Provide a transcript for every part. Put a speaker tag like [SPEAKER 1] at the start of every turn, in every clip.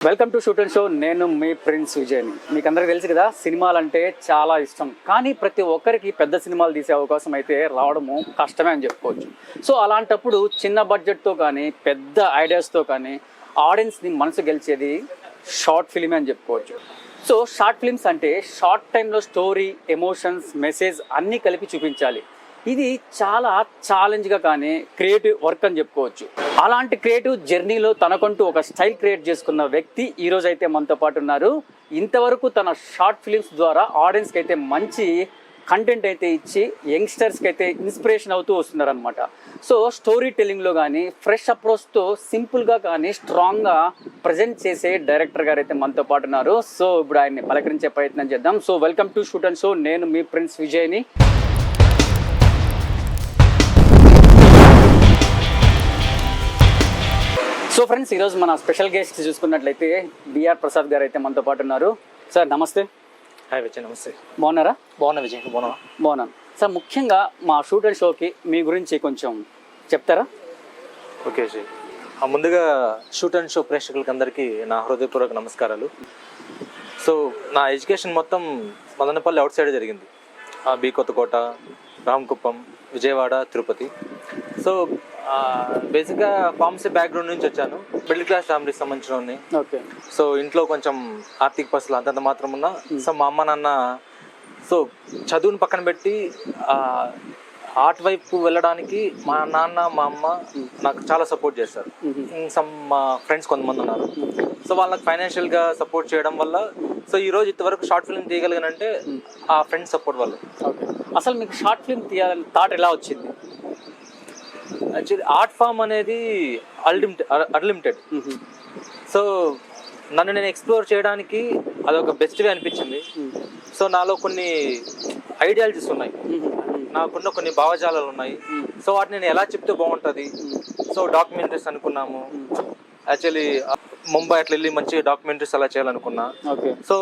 [SPEAKER 1] Welcome to shoot and show. నేను మీ prince విజయ్ని. మీకు అందరికీ తెలుసు కదా, సినిమాలు అంటే చాలా ఇష్టం. కానీ ప్రతి ఒక్కరికి పెద్ద సినిమాలు తీసే అవకాశం అయితే రావడము కష్టమే అని చెప్పుకోవచ్చు. సో అలాంటప్పుడు చిన్న బడ్జెట్తో కానీ పెద్ద ఐడియాస్తో కానీ ఆడియన్స్ని మనసు గెలిచేది షార్ట్ ఫిల్మే అని చెప్పుకోవచ్చు. సో షార్ట్ ఫిల్మ్స్ అంటే షార్ట్ టైంలో స్టోరీ, ఎమోషన్స్, మెసేజ్ అన్నీ కలిపి చూపించాలి. ఇది చాలా ఛాలెంజ్గా కానీ క్రియేటివ్ వర్క్ అని చెప్పుకోవచ్చు. అలాంటి క్రియేటివ్ జర్నీలో తనకంటూ ఒక స్టైల్ క్రియేట్ చేసుకున్న వ్యక్తి ఈరోజు అయితే మనతో పాటు ఉన్నారు. ఇంతవరకు తన షార్ట్ ఫిలిమ్స్ ద్వారా ఆడియన్స్కి అయితే మంచి కంటెంట్ అయితే ఇచ్చి యంగ్స్టర్స్కి అయితే ఇన్స్పిరేషన్ అవుతూ వస్తున్నారు అనమాట. సో స్టోరీ టెల్లింగ్లో కానీ ఫ్రెష్ అప్రోచ్తో సింపుల్గా కానీ స్ట్రాంగ్గా ప్రజెంట్ చేసే డైరెక్టర్ గారు అయితే మనతో పాటు ఉన్నారు. సో ఇప్పుడు ఆయన్ని పలకరించే ప్రయత్నం చేద్దాం. So welcome to shoot and show. నేను మీ ప్రిన్స్ విజయ్ని. సో ఫ్రెండ్స్, ఈరోజు మన స్పెషల్ గెస్ట్ చూసుకున్నట్లయితే బిఆర్ ప్రసాద్ గారు అయితే మనతో పాటు ఉన్నారు. సార్ నమస్తే.
[SPEAKER 2] హాయ్ విజయ్, నమస్తే.
[SPEAKER 1] బాగున్నారా?
[SPEAKER 2] బాగున్నా విజయ్, బాగున్నా.
[SPEAKER 1] బాగున్నాను సార్. ముఖ్యంగా మా షూట్ అండ్ షోకి మీ గురించి కొంచెం చెప్తారా?
[SPEAKER 2] ఓకే విజయ్, ముందుగా షూట్ అండ్ షో ప్రేక్షకులకి అందరికీ నా హృదయపూర్వక నమస్కారాలు. సో నా ఎడ్యుకేషన్ మొత్తం మదనపల్లి అవుట్ సైడ్ జరిగింది. బి కొత్తకోట, రామకుప్పం, విజయవాడ, తిరుపతి. సో బేసిక్గా ఫార్మసీ బ్యాక్గ్రౌండ్ నుంచి వచ్చాను. మిడిల్ క్లాస్ ఫ్యామిలీకి సంబంధించిన.
[SPEAKER 1] ఓకే.
[SPEAKER 2] సో ఇంట్లో కొంచెం ఆర్థిక పరిస్థితులు అంతంత మాత్రం ఉన్నా. సో మా అమ్మ నాన్న సో చదువుని పక్కన పెట్టి ఆర్ట్ వైపు వెళ్ళడానికి మా నాన్న మా అమ్మ నాకు చాలా సపోర్ట్ చేస్తారు. మా ఫ్రెండ్స్ కొంతమంది ఉన్నారు. సో వాళ్ళకి ఫైనాన్షియల్గా సపోర్ట్ చేయడం వల్ల సో ఈరోజు ఇంతవరకు షార్ట్ ఫిల్మ్ తీయగలిగానంటే ఆ ఫ్రెండ్స్ సపోర్ట్ వల్ల.
[SPEAKER 1] ఓకే. అసలు మీకు షార్ట్ ఫిల్మ్ తీయాలని థాట్ ఎలా వచ్చింది?
[SPEAKER 2] యాక్చువల్లీ ఆర్ట్ ఫామ్ అనేది అన్లిమిటెడ్. సో నన్ను నేను ఎక్స్ప్లోర్ చేయడానికి అదొక బెస్ట్ వే అనిపించింది. సో నాలో కొన్ని ఐడియాలజీస్ ఉన్నాయి, నాకున్న కొన్ని భావజాలాలు ఉన్నాయి. సో వాటిని నేను ఎలా చెప్తే బాగుంటుంది. సో డాక్యుమెంటరీస్ అనుకున్నాము. యాక్చువల్లీ ముంబై అట్లా వెళ్ళి మంచి డాక్యుమెంటరీస్ అలా చేయాలనుకున్నా. సో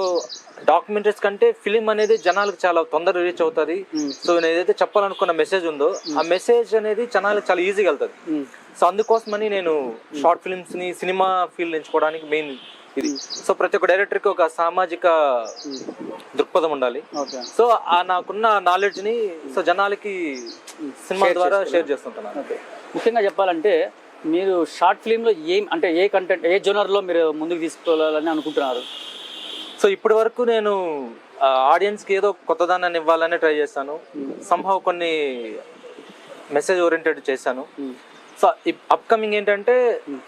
[SPEAKER 2] డాక్యుమెంటరీస్ కంటే ఫిలిం అనేది జనాలకు చాలా తొందరగా రీచ్ అవుతుంది. సో నేను ఏదైతే చెప్పాలనుకున్న మెసేజ్ ఉందో ఆ మెసేజ్ అనేది జనాలకు చాలా ఈజీగా వెళ్తుంది. సో అందుకోసమని నేను షార్ట్ ఫిల్మ్స్ ని సినిమా ఫీల్డ్ ఎంచుకోవడానికి మెయిన్ ఇది. సో ప్రతి ఒక్క డైరెక్టర్కి ఒక సామాజిక దృక్పథం ఉండాలి. సో ఆ నాకున్న నాలెడ్జ్ ని సో జనాలకి సినిమా ద్వారా షేర్ చేస్తుంటున్నాను.
[SPEAKER 1] ముఖ్యంగా చెప్పాలంటే మీరు షార్ట్ ఫిల్మ్లో అంటే ఏ కంటెంట్, ఏ జోనర్లో మీరు ముందుకు తీసుకోవాలని అనుకుంటున్నారు?
[SPEAKER 2] సో ఇప్పటి వరకు నేను ఆడియన్స్కి ఏదో కొత్తదాన్ని ఇవ్వాలని ట్రై చేస్తాను. సంహవ్ కొన్ని మెసేజ్ ఓరియంటెడ్ చేశాను. సో అప్కమింగ్ ఏంటంటే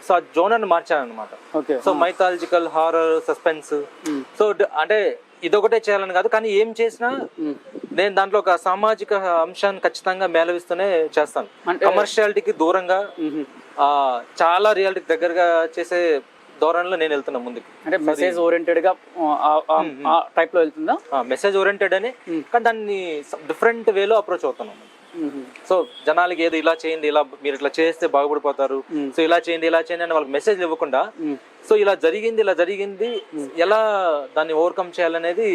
[SPEAKER 2] సో ఆ జోనర్ని మార్చాను అనమాట. So mythological, horror, suspense. So అంటే ఇదొకటే చేయాలని కాదు, కానీ ఏం చేసినా నేను దాంట్లో ఒక సామాజిక అంశాన్ని ఖచ్చితంగా మేళవిస్తూనే చేస్తాను. కమర్షియాలిటీకి దూరంగా చాలా రియాలిటీకి దగ్గరగా చేసే ధోరణిలో నేను వెళ్తున్నా ముందుకు.
[SPEAKER 1] అంటే మెసేజ్ ఓరియంటెడ్ గా టైప్ లో వెళ్తుందా?
[SPEAKER 2] మెసేజ్ ఓరియంటెడ్ అని, కానీ దాన్ని డిఫరెంట్ వేలో అప్రోచ్ అవుతున్నాను. సో జనాలకి ఏదో ఇలా చేయండి, ఇలా మీరు ఇట్లా చేస్తే బాగుపడిపోతారు, సో ఇలా చేయండి ఇలా చేయండి అని వాళ్ళకి మెసేజ్ ఇవ్వకుండా సో ఇలా జరిగింది ఎలా దాన్ని ఓవర్కమ్ చేయాలనేది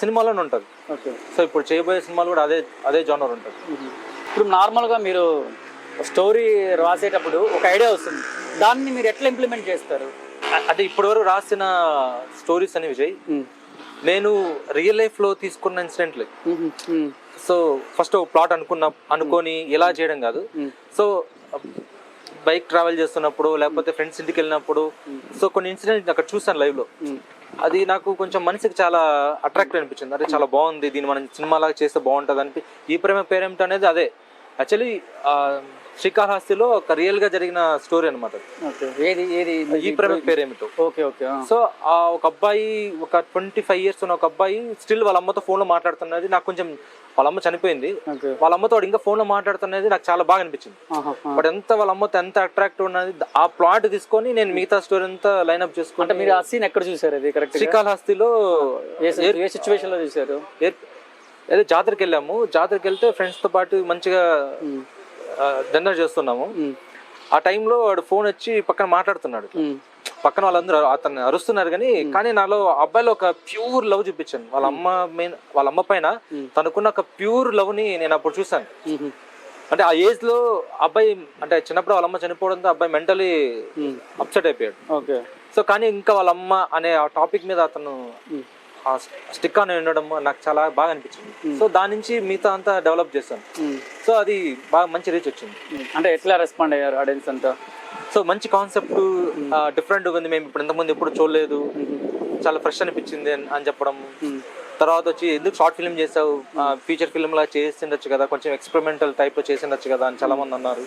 [SPEAKER 2] సినిమాలోనే ఉంటుంది. సో ఇప్పుడు చేయబోయే సినిమాలు కూడా అదే జోనర్ ఉంటుంది.
[SPEAKER 1] ఇప్పుడు నార్మల్గా మీరు స్టోరీ రాసేటప్పుడు ఒక ఐడియా వస్తుంది, దాన్ని మీరు ఎట్లా ఇంప్లిమెంట్ చేస్తారు?
[SPEAKER 2] అంటే ఇప్పటి వరకు రాసిన స్టోరీస్ అని విజయ్, నేను రియల్ లైఫ్ లో తీసుకున్న ఇన్సిడెంట్లు. సో ఫస్ట్ ఒక ప్లాట్ అనుకొని ఎలా చేయడం కాదు. సో బైక్ ట్రావెల్ చేస్తున్నప్పుడు లేకపోతే ఫ్రెండ్స్ ఇంటికి వెళ్ళినప్పుడు సో కొన్ని ఇన్సిడెంట్ అక్కడ చూసాను లైవ్ లో. అది నాకు కొంచెం మనసుకి చాలా అట్రాక్టివ్ అనిపించింది. అదే చాలా బాగుంది, దీన్ని మనం సినిమాలాగా చేస్తే బాగుంటుంది అనిపి ఈ ప్రేమ పేరేమిటో అనేది అదే యాక్చువల్లీ శ్రీకాళహస్తిలో ఒక రియల్ గా జరిగిన స్టోరీ అనమాట. ఈ ప్రేమ పేరేమిటో. సో ఒక అబ్బాయి, ఒక 25 years ఉన్న ఒక అబ్బాయి స్టిల్ వాళ్ళ అమ్మతో ఫోన్ లో మాట్లాడుతున్నది నాకు కొంచెం, వాళ్ళ అమ్మ చనిపోయింది, వాళ్ళ అమ్మతో ఇంకా ఫోన్ లో మాట్లాడుతున్నది నాకు చాలా బాగా అనిపించింది. బట్ ఎంత వాళ్ళ అమ్మతో ఎంత అట్రాక్టివ్ ఉన్నది, ఆ ప్లాట్ తీసుకొని నేను మిగతా స్టోరీ అంతా లైన్అప్ చేసుకుంటే.
[SPEAKER 1] మీరు ఆ సీన్ ఎక్కడ చూసారు? అది కరెక్ట్
[SPEAKER 2] శ్రీకాళహస్తిలో
[SPEAKER 1] ఏ సిచ్యువేషన్ లో చూసారు?
[SPEAKER 2] ఏదో జాతరకి వెళ్ళాము. జాతరకి వెళ్తే ఫ్రెండ్స్ తో పాటు మంచిగా డిన్నర్ చేస్తున్నాము. ఆ టైంలో వాడు ఫోన్ వచ్చి పక్కన మాట్లాడుతున్నాడు. పక్కన వాళ్ళందరూ అతన్ని అరుస్తున్నారు, కానీ నాలో అబ్బాయిలో ఒక ప్యూర్ లవ్ చూపించాను. వాళ్ళ అమ్మ పైన తనకున్న ఒక ప్యూర్ లవ్ ని నేను అప్పుడు చూసాను. అంటే ఆ ఏజ్ లో అబ్బాయి అంటే చిన్నప్పుడు వాళ్ళ అమ్మ చనిపోవడంతో అబ్బాయి మెంటలీ అప్సెట్ అయిపోయాడు.
[SPEAKER 1] ఓకే.
[SPEAKER 2] సో కానీ ఇంకా వాళ్ళ అమ్మ అనే ఆ టాపిక్ మీద అతను స్టిక్ ఆన్ ఉండడం నాకు చాలా బాగా అనిపించింది. సో దాని నుంచి మిగతా అంతా డెవలప్ చేశాను. సో అది బాగా మంచి రీచ్ వచ్చింది.
[SPEAKER 1] అంటే ఎట్లా రెస్పాండ్ అయ్యారు ఆడియన్స్ అంతా?
[SPEAKER 2] సో మంచి కాన్సెప్ట్, డిఫరెంట్గా ఉంది, మేము ఇప్పుడు ఇంతకుముందు ఎప్పుడు చూడలేదు, చాలా ఫ్రెష్ అనిపించింది అని చెప్పడం. తర్వాత వచ్చి ఎందుకు షార్ట్ ఫిల్మ్ చేసావు, ఫీచర్ ఫిల్మ్ లా చేసిండొచ్చు కదా, కొంచెం ఎక్స్పెరిమెంటల్ టైప్ లో చేసిండొచ్చు కదా అని చాలా మంది అన్నారు.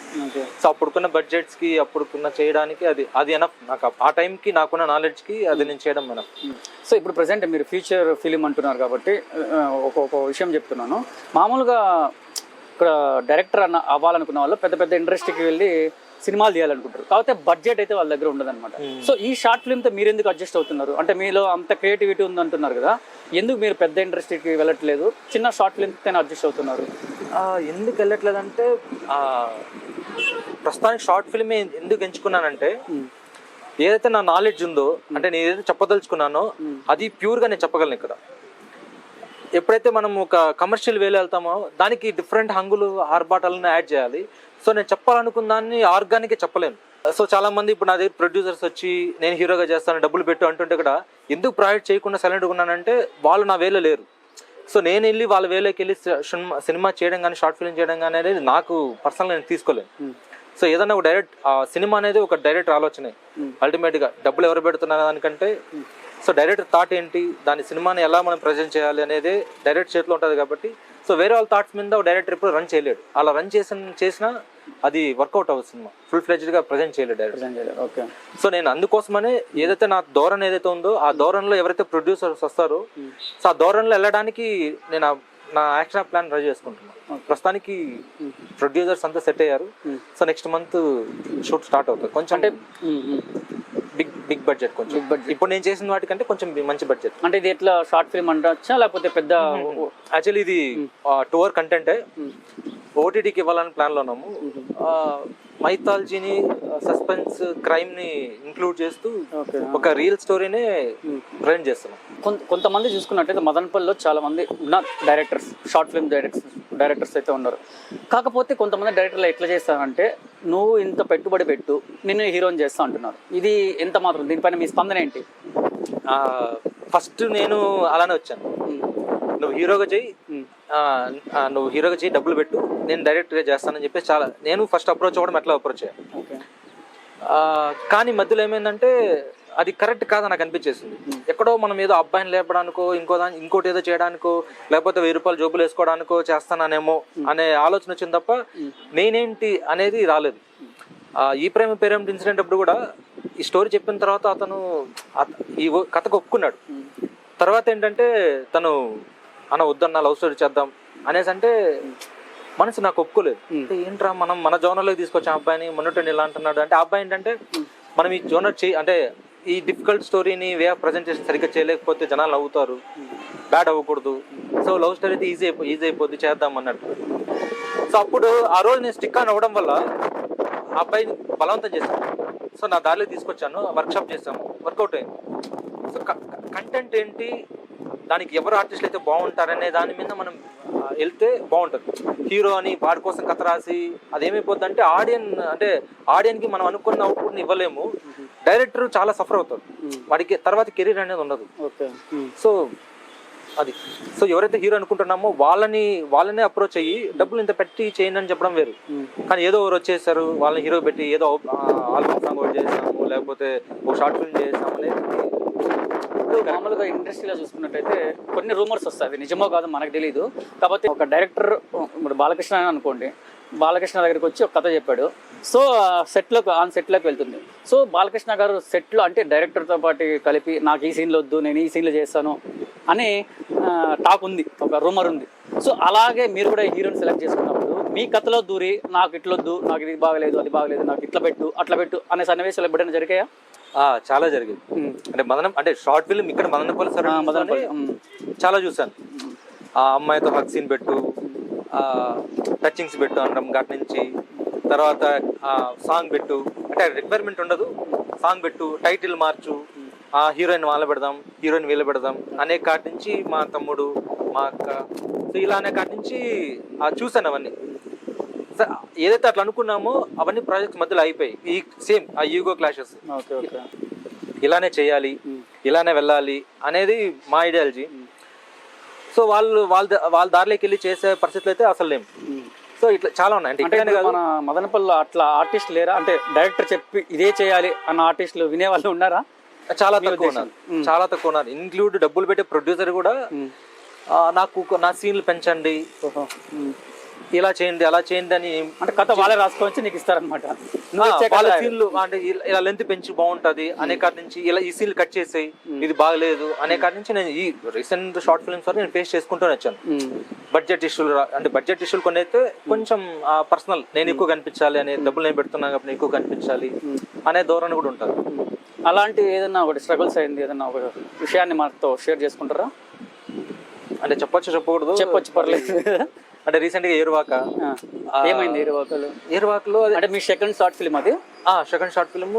[SPEAKER 2] సో అప్పుడుకున్న బడ్జెట్స్ కి అప్పుడుకున్న చేయడానికి అది ఎనఫ్. నాకు ఆ టైంకి నాకున్న నాలెడ్జ్ కి అది నేను చేయడం ఎనఫ్.
[SPEAKER 1] సో ఇప్పుడు ప్రెసెంట్ మీరు ఫీచర్ ఫిలిం అంటున్నారు కాబట్టి ఒక విషయం చెప్తున్నాను. మామూలుగా ఇక్కడ డైరెక్టర్ అవ్వాలనుకున్న వాళ్ళు పెద్ద పెద్ద ఇండస్ట్రీకి వెళ్ళి సినిమాలు తీయాలనుకుంటారు, కాకపోతే బడ్జెట్ అయితే వాళ్ళ దగ్గర ఉండదన్నమాట. సో ఈ షార్ట్ ఫిల్మ్తో మీరు ఎందుకు అడ్జస్ట్ అవుతున్నారు? అంటే మీలో అంత క్రియేటివిటీ ఉంది అంటున్నారు కదా, ఎందుకు మీరు పెద్ద ఇండస్ట్రీకి వెళ్ళట్లేదు, చిన్న షార్ట్ ఫిల్మ్తోనే అడ్జస్ట్ అవుతున్నారు?
[SPEAKER 2] ఎందుకు వెళ్ళట్లేదంటే ప్రస్తుతానికి షార్ట్ ఫిల్మ్ ఎందుకు ఎంచుకున్నానంటే ఏదైతే నా నాలెడ్జ్ ఉందో, అంటే నేను ఏదైతే చెప్పదలుచుకున్నానో అది ప్యూర్గా నేను చెప్పగలను. ఇక్కడ ఎప్పుడైతే మనం ఒక కమర్షియల్ వేలో వెళ్తామో దానికి డిఫరెంట్ హంగులు ఆర్భాటాలను యాడ్ చేయాలి. సో నేను చెప్పాలనుకున్న దాన్ని ఆర్గానిక్గా చెప్పలేను. సో చాలా మంది ఇప్పుడు నా దగ్గర ప్రొడ్యూసర్స్ వచ్చి నేను హీరోగా చేస్తాను డబ్బులు పెట్టు అంటుంటే కూడా ఎందుకు ప్రొవైడ్ చేయకుండా సైలెంట్గా ఉన్నానంటే వాళ్ళు నా వేలో లేరు. సో నేను వెళ్ళి వాళ్ళ వేలోకి వెళ్ళి సినిమా చేయడం కానీ షార్ట్ ఫిల్మ్ చేయడం కానీ అనేది నాకు పర్సనల్గా నేను తీసుకోలేను. సో ఏదన్నా ఒక డైరెక్ట్ సినిమా అనేది ఒక డైరెక్టర్ ఆలోచనే. అల్టిమేట్గా డబ్బులు ఎవరు పెడుతున్నారు దానికంటే సో డైరెక్టర్ థాట్ ఏంటి, దాని సినిమాని ఎలా మనం ప్రజెంట్ చేయాలి అనేది డైరెక్ట్ చేతిలో ఉంటుంది. కాబట్టి సో వేరే వాళ్ళ థాట్స్ మీద డైరెక్టర్ ఇప్పుడు రన్ చేయలేడు. అలా రన్ చేసినా అది వర్కౌట్ అవ్వదు, సినిమా ఫుల్ ఫ్లెడ్జ్డ్గా ప్రజెంట్ చేయలేడు డైరెక్టర్.
[SPEAKER 1] ఓకే.
[SPEAKER 2] సో నేను అందుకోసమనే ఏదైతే నా ధోరణి ఏదైతే ఉందో ఆ ధోరణిలో ఎవరైతే ప్రొడ్యూసర్స్ వస్తారో సో ఆ ధోరణిలో వెళ్ళడానికి నేను నా యాక్షన్ ప్లాన్ రెడీ చేసుకుంటున్నాను. ప్రస్తుతానికి ప్రొడ్యూసర్స్ అంతా సెట్ అయ్యారు. So next month shoot start అవుతుంది. కొంచెం అంటే బిగ్ బడ్జెట్, కొంచెం ఇప్పుడు నేను చేసిన వాటికంటే కొంచెం మంచి బడ్జెట్.
[SPEAKER 1] అంటే ఇది ఎట్లా షార్ట్ ఫిల్మ్ అంటొచ్చా లేకపోతే పెద్ద?
[SPEAKER 2] యాక్చువల్లీ ఇది 2 hour కంటెంటే ఓటీటీకి ఇవ్వాలని ప్లాన్లో ఉన్నాము. మైథాలజీని, సస్పెన్స్, క్రైమ్ ని ఇంక్లూడ్ చేస్తూ ఒక రియల్ స్టోరీనే ప్రజెంట్ చేస్తున్నాం.
[SPEAKER 1] కొంతమంది చూసుకున్నట్టయితే మదనపల్లిలో చాలా మంది ఉన్నారు డైరెక్టర్స్, షార్ట్ ఫిల్మ్ డైరెక్టర్స్ అయితే ఉన్నారు. కాకపోతే కొంతమంది డైరెక్టర్లు ఎట్లా చేస్తారంటే నువ్వు ఇంత పెట్టుబడి పెట్టు నిన్ను హీరోని చేస్తా అంటున్నారు. ఇది ఎంత మాత్రం, దీనిపైన మీ స్పందన ఏంటి?
[SPEAKER 2] ఫస్ట్ నేను అలానే వచ్చాను, నువ్వు హీరోగా చెయ్యి, డబ్బులు పెట్టు, నేను డైరెక్ట్గా చేస్తానని చెప్పేసి చాలా నేను ఫస్ట్ అప్రోచ్ అవ్వడం ఎట్లా అప్రోచ్ అయ్యాను. కానీ మధ్యలో ఏమైందంటే అది కరెక్ట్ కాదని నాకు అనిపించేసింది. ఎక్కడో మనం ఏదో అబ్బాయిని లేపడానికో ఇంకోటి ఏదో చేయడానికో లేకపోతే 1000 రూపాయలు జోబులు వేసుకోవడానికో చేస్తానేమో అనే ఆలోచన వచ్చింది తప్ప నేనేంటి అనేది రాలేదు. ఈ ప్రేమ పేరెంట్ ఇన్సిడెంట్ అప్పుడు కూడా ఈ స్టోరీ చెప్పిన తర్వాత అతను ఈ కథకు ఒప్పుకున్నాడు. తర్వాత ఏంటంటే తను వద్దన్నా లవ్ స్టోరీ చేద్దాం అనేసి అంటే మనసు నాకు ఒప్పుకోలేదు. ఏంట్రా మనం మన జోనర్లోకి తీసుకొచ్చాం అబ్బాయిని, మొన్నటి ఇలా అంటున్నాడు అంటే ఆ అబ్బాయి ఏంటంటే మనం ఈ జోనర్ అంటే ఈ డిఫికల్ట్ స్టోరీని వే ఆఫ్ ప్రజెంటేషన్ సరిగ్గా చేయలేకపోతే జనాలు నవ్వుతారు, బ్యాడ్ అవ్వకూడదు, సో లవ్ స్టోరీ అయితే ఈజీ అయిపోద్ది చేద్దాం అన్నట్టు. సో అప్పుడు ఆ రోజు నేను స్టిక్ ఆన్ అవ్వడం వల్ల ఆ అబ్బాయిని బలవంతం చేశాను. సో నా దారిలో తీసుకొచ్చాను, వర్క్షాప్ చేసాము, వర్కౌట్ అయింది. సో కంటెంట్ ఏంటి, దానికి ఎవరు ఆర్టిస్టులు అయితే బాగుంటారనే దాని మీద మనం వెళ్తే బాగుంటుంది. హీరో అని వాడి కోసం కథ రాసి అదేమైపోద్ది అంటే ఆడియన్కి మనం అనుకున్న అవుట్పుట్ని ఇవ్వలేము. డైరెక్టర్ చాలా సఫర్ అవుతాడు, వాడికి తర్వాత కెరీర్ అనేది ఉండదు. సో అది సో ఎవరైతే హీరో అనుకుంటున్నామో వాళ్ళనే అప్రోచ్ అయ్యి డబ్బులు ఇంత పెట్టి చేయండి అని చెప్పడం వేరు. కానీ ఏదో ఎవరు వచ్చేసారు వాళ్ళని హీరో పెట్టి ఏదో ఆల్బమ్ సాంగ్ ఒకటి చేసాము లేకపోతే ఒక షార్ట్ ఫిల్మ్ చేసాము అనేది.
[SPEAKER 1] మామూలుగా ఇండస్ట్రీలో చూసుకున్నట్టయితే కొన్ని రూమర్స్ వస్తాయి, అవి నిజమో కాదో మనకు తెలియదు. కాకపోతే ఒక డైరెక్టర్ ఇప్పుడు బాలకృష్ణ అని అనుకోండి, బాలకృష్ణ దగ్గరికి వచ్చి ఒక కథ చెప్పాడు. సో సెట్లోకి వెళ్తుంది. సో బాలకృష్ణ గారు సెట్లో అంటే డైరెక్టర్తో పాటు కలిపి నాకు ఈ సీన్లో వద్దు, నేను ఈ సీన్లో చేస్తాను అని టాక్ ఉంది, ఒక రూమర్ ఉంది. సో అలాగే మీరు కూడా హీరోని సెలెక్ట్ చేసుకున్నప్పుడు మీ కథలో దూరి నాకు ఇట్లొద్దు, నాకు ఇది బాగలేదు, అది బాగలేదు, నాకు ఇట్లా పెట్టు అట్లా పెట్టు అనే సన్నివేశాలు ఎప్పుడైనా జరిగాయా?
[SPEAKER 2] చాలా జరిగింది. అంటే షార్ట్ ఫిల్మ్ ఇక్కడ మదనపల్లి చాలా చూసాను. ఆ అమ్మాయితో హక్ సీన్ పెట్టు, టచింగ్స్ పెట్టు అనడం ఘాట్ నుంచి, తర్వాత సాంగ్ పెట్టు అంటే రిక్వైర్మెంట్ ఉండదు, సాంగ్ పెట్టు, టైటిల్ మార్చు, హీరోయిన్ వాళ్ళ పెడదాం, హీరోయిన్ వీళ్ళ పెడదాం అనే కాటి నుంచి మా తమ్ముడు, మా అక్క, సో ఇలా అనే కాటి నుంచి చూసాను అవన్నీ. ఏదైతే అట్లా అనుకున్నామో అవన్నీ ప్రాజెక్ట్స్ మధ్యలో అయిపోయి ఈ సేమ్ ఆ ఈగో క్లాషెస్. ఇలానే చేయాలి, ఇలానే వెళ్ళాలి అనేది మా ఐడియాలజీ. సో వాళ్ళ దారిలోకి వెళ్ళి చేసే పరిస్థితులు అయితే అసలు లేవు. సో ఇట్లా చాలా ఉన్నాయి.
[SPEAKER 1] అంటే మన మదనపల్లిలో అట్లా ఆర్టిస్ట్ లేరా? అంటే డైరెక్టర్ చెప్పి ఇదే చేయాలి అన్న ఆర్టిస్టులు వినే వాళ్ళు ఉన్నారా?
[SPEAKER 2] చాలా తక్కువ ఉన్నారు. ఇంక్లూడ్ డబ్బులు పెట్టే ప్రొడ్యూసర్ కూడా నాకు నా సీన్లు పెంచండి, ఇలా చేయండి, అలా చేయండి అని,
[SPEAKER 1] అంటే కథ వాళ్ళే రాసుకొని నీకు ఇస్తారనమాట.
[SPEAKER 2] వాళ్ళ సీన్లు అంటే ఇలా లెంత్ పెంచి బాగుంటది అనే కాడి నుంచి, ఇలా ఈ సీన్లు కట్ చేసేయి, ఇది బాగలేదు అనే కాడి నుంచి నేను ఈ రీసెంట్ షార్ట్ ఫిల్మ్స్ వరకు నేను ఫేస్ చేసుకుంటూ వచ్చాను. బడ్జెట్ ఇష్యూలు, అంటే బడ్జెట్ ఇష్యూలు కొన్ని అయితే కొంచెం పర్సనల్, నేను ఎక్కువ కనిపించాలి అనే, డబ్బులు నేను పెడుతున్నాను కాబట్టి నేను ఎక్కువ కనిపించాలి అనే ధోరణి కూడా ఉంటుంది.
[SPEAKER 1] అలాంటి ఏదైనా ఒకటి స్ట్రగుల్స్ అయింది, ఏదైనా ఒక విషయాన్ని మాతో షేర్ చేసుకుంటారా?
[SPEAKER 2] అంటే చెప్పకూడదు,
[SPEAKER 1] చెప్పొచ్చు, పర్లేదు.
[SPEAKER 2] అంటే రీసెంట్ గా
[SPEAKER 1] ఏమైంది ఏరువాకలో? అంటే మీ సెకండ్ షార్ట్ ఫిల్మ్ అది?
[SPEAKER 2] Second short film.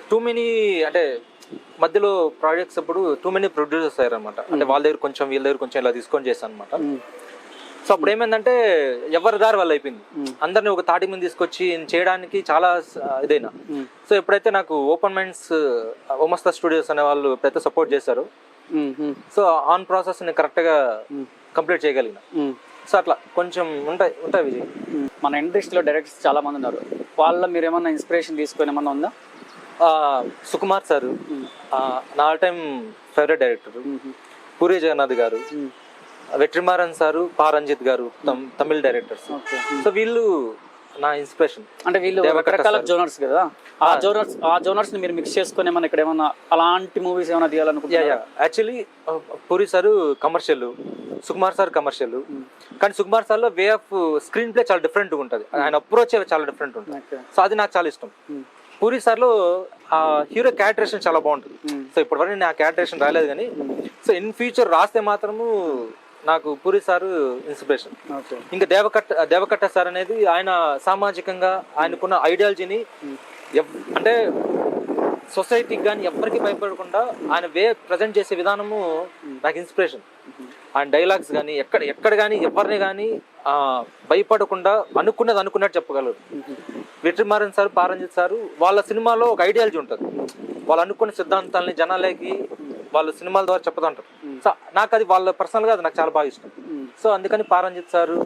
[SPEAKER 2] Too many, అంటే మధ్యలో ప్రాజెక్ట్స్ అప్పుడు టూ మెనీ ప్రొడ్యూసర్స్ అయ్యారనమాట. అంటే వాళ్ళ దగ్గర కొంచెం, వీళ్ళ దగ్గర కొంచెం ఇలా తీసుకొని చేశాను అనమాట. సో అప్పుడు ఏమైందంటే ఎవరి దారి వాళ్ళు అయిపోయింది. అందరిని ఒక తాటి మీద తీసుకొచ్చి చేయడానికి చాలా ఇదైనా. సో ఎప్పుడైతే నాకు ఓపెన్ మైండ్స్ ఓమస్తా స్టూడియోస్ అనే వాళ్ళు ఎప్పుడైతే సపోర్ట్ చేశారో, సో ఆన్ ప్రాసెస్ ని కరెక్ట్ గా కంప్లీట్ చేయగలిగిన. సో అట్లా కొంచెం ఉంటాయి విజయ్.
[SPEAKER 1] మన ఇండస్ట్రీలో డైరెక్టర్స్ చాలా మంది ఉన్నారు, వాళ్ళ మీరు ఏమన్నా ఇన్స్పిరేషన్ తీసుకొని ఏమన్నా ఉందా?
[SPEAKER 2] సుకుమార్ సారు నా all time favourite director. Puri Jagannadh గారు, వెట్రిమారన్ సారు, పారంజిత్ గారు, తమిళ్ డైరెక్టర్స్. సో వీళ్ళు నా ఇన్స్పిరేషన్.
[SPEAKER 1] అంటే వీళ్ళు రకరకాల జోనర్స్ కదా, ఆ జోనర్స్ ని మీరు మిక్స్ చేసుకుని ఏమన్నా ఇక్కడ ఏమన్నా అలాంటి మూవీస్ ఏమైనా తీయాలనుకుంటున్నారా?
[SPEAKER 2] Actually Puri sir commercial, Sukumar sir commercial. కానీ సుకుమార్ సార్ లో వే ఆఫ్ స్క్రీన్ ప్లే చాలా డిఫరెంట్ ఉంటుంది, ఆయన అప్రోచ్ చాలా డిఫరెంట్ ఉంటుంది. సో అది నాకు చాలా ఇష్టం. పూరి సార్ లో ఆ హీరో క్యారెక్టరేషన్ చాలా బాగుంటుంది. సో ఇప్పటివరకు నేను ఆ క్యారెక్టరేషన్ రాలేదు, కానీ సో ఇన్ ఫ్యూచర్ రాస్తే మాత్రము నాకు పూరి సారు ఇన్స్పిరేషన్. ఇంకా దేవకట్ట సార్ అనేది ఆయన సామాజికంగా ఆయనకున్న ఐడియాలజీని, అంటే సొసైటీకి కానీ ఎవరికి భయపడకుండా ఆయన ప్రజెంట్ చేసే విధానము నాకు ఇన్స్పిరేషన్. ఆయన డైలాగ్స్ కానీ ఎక్కడ కానీ ఎవరిని కానీ భయపడకుండా అనుకున్నట్టు చెప్పగలరు. వెట్రిమారన్ సార్, పారంజిత్ సారు వాళ్ళ సినిమాలో ఒక ఐడియాలజీ ఉంటుంది, వాళ్ళు అనుకున్న సిద్ధాంతాలని జనాలకి వాళ్ళు సినిమాల ద్వారా చెప్తుంటారు. సో నాకు అది వాళ్ళ పర్సనల్గా అది నాకు చాలా బాగా ఇష్టం. సో అందుకని పారంజిత్ సారు,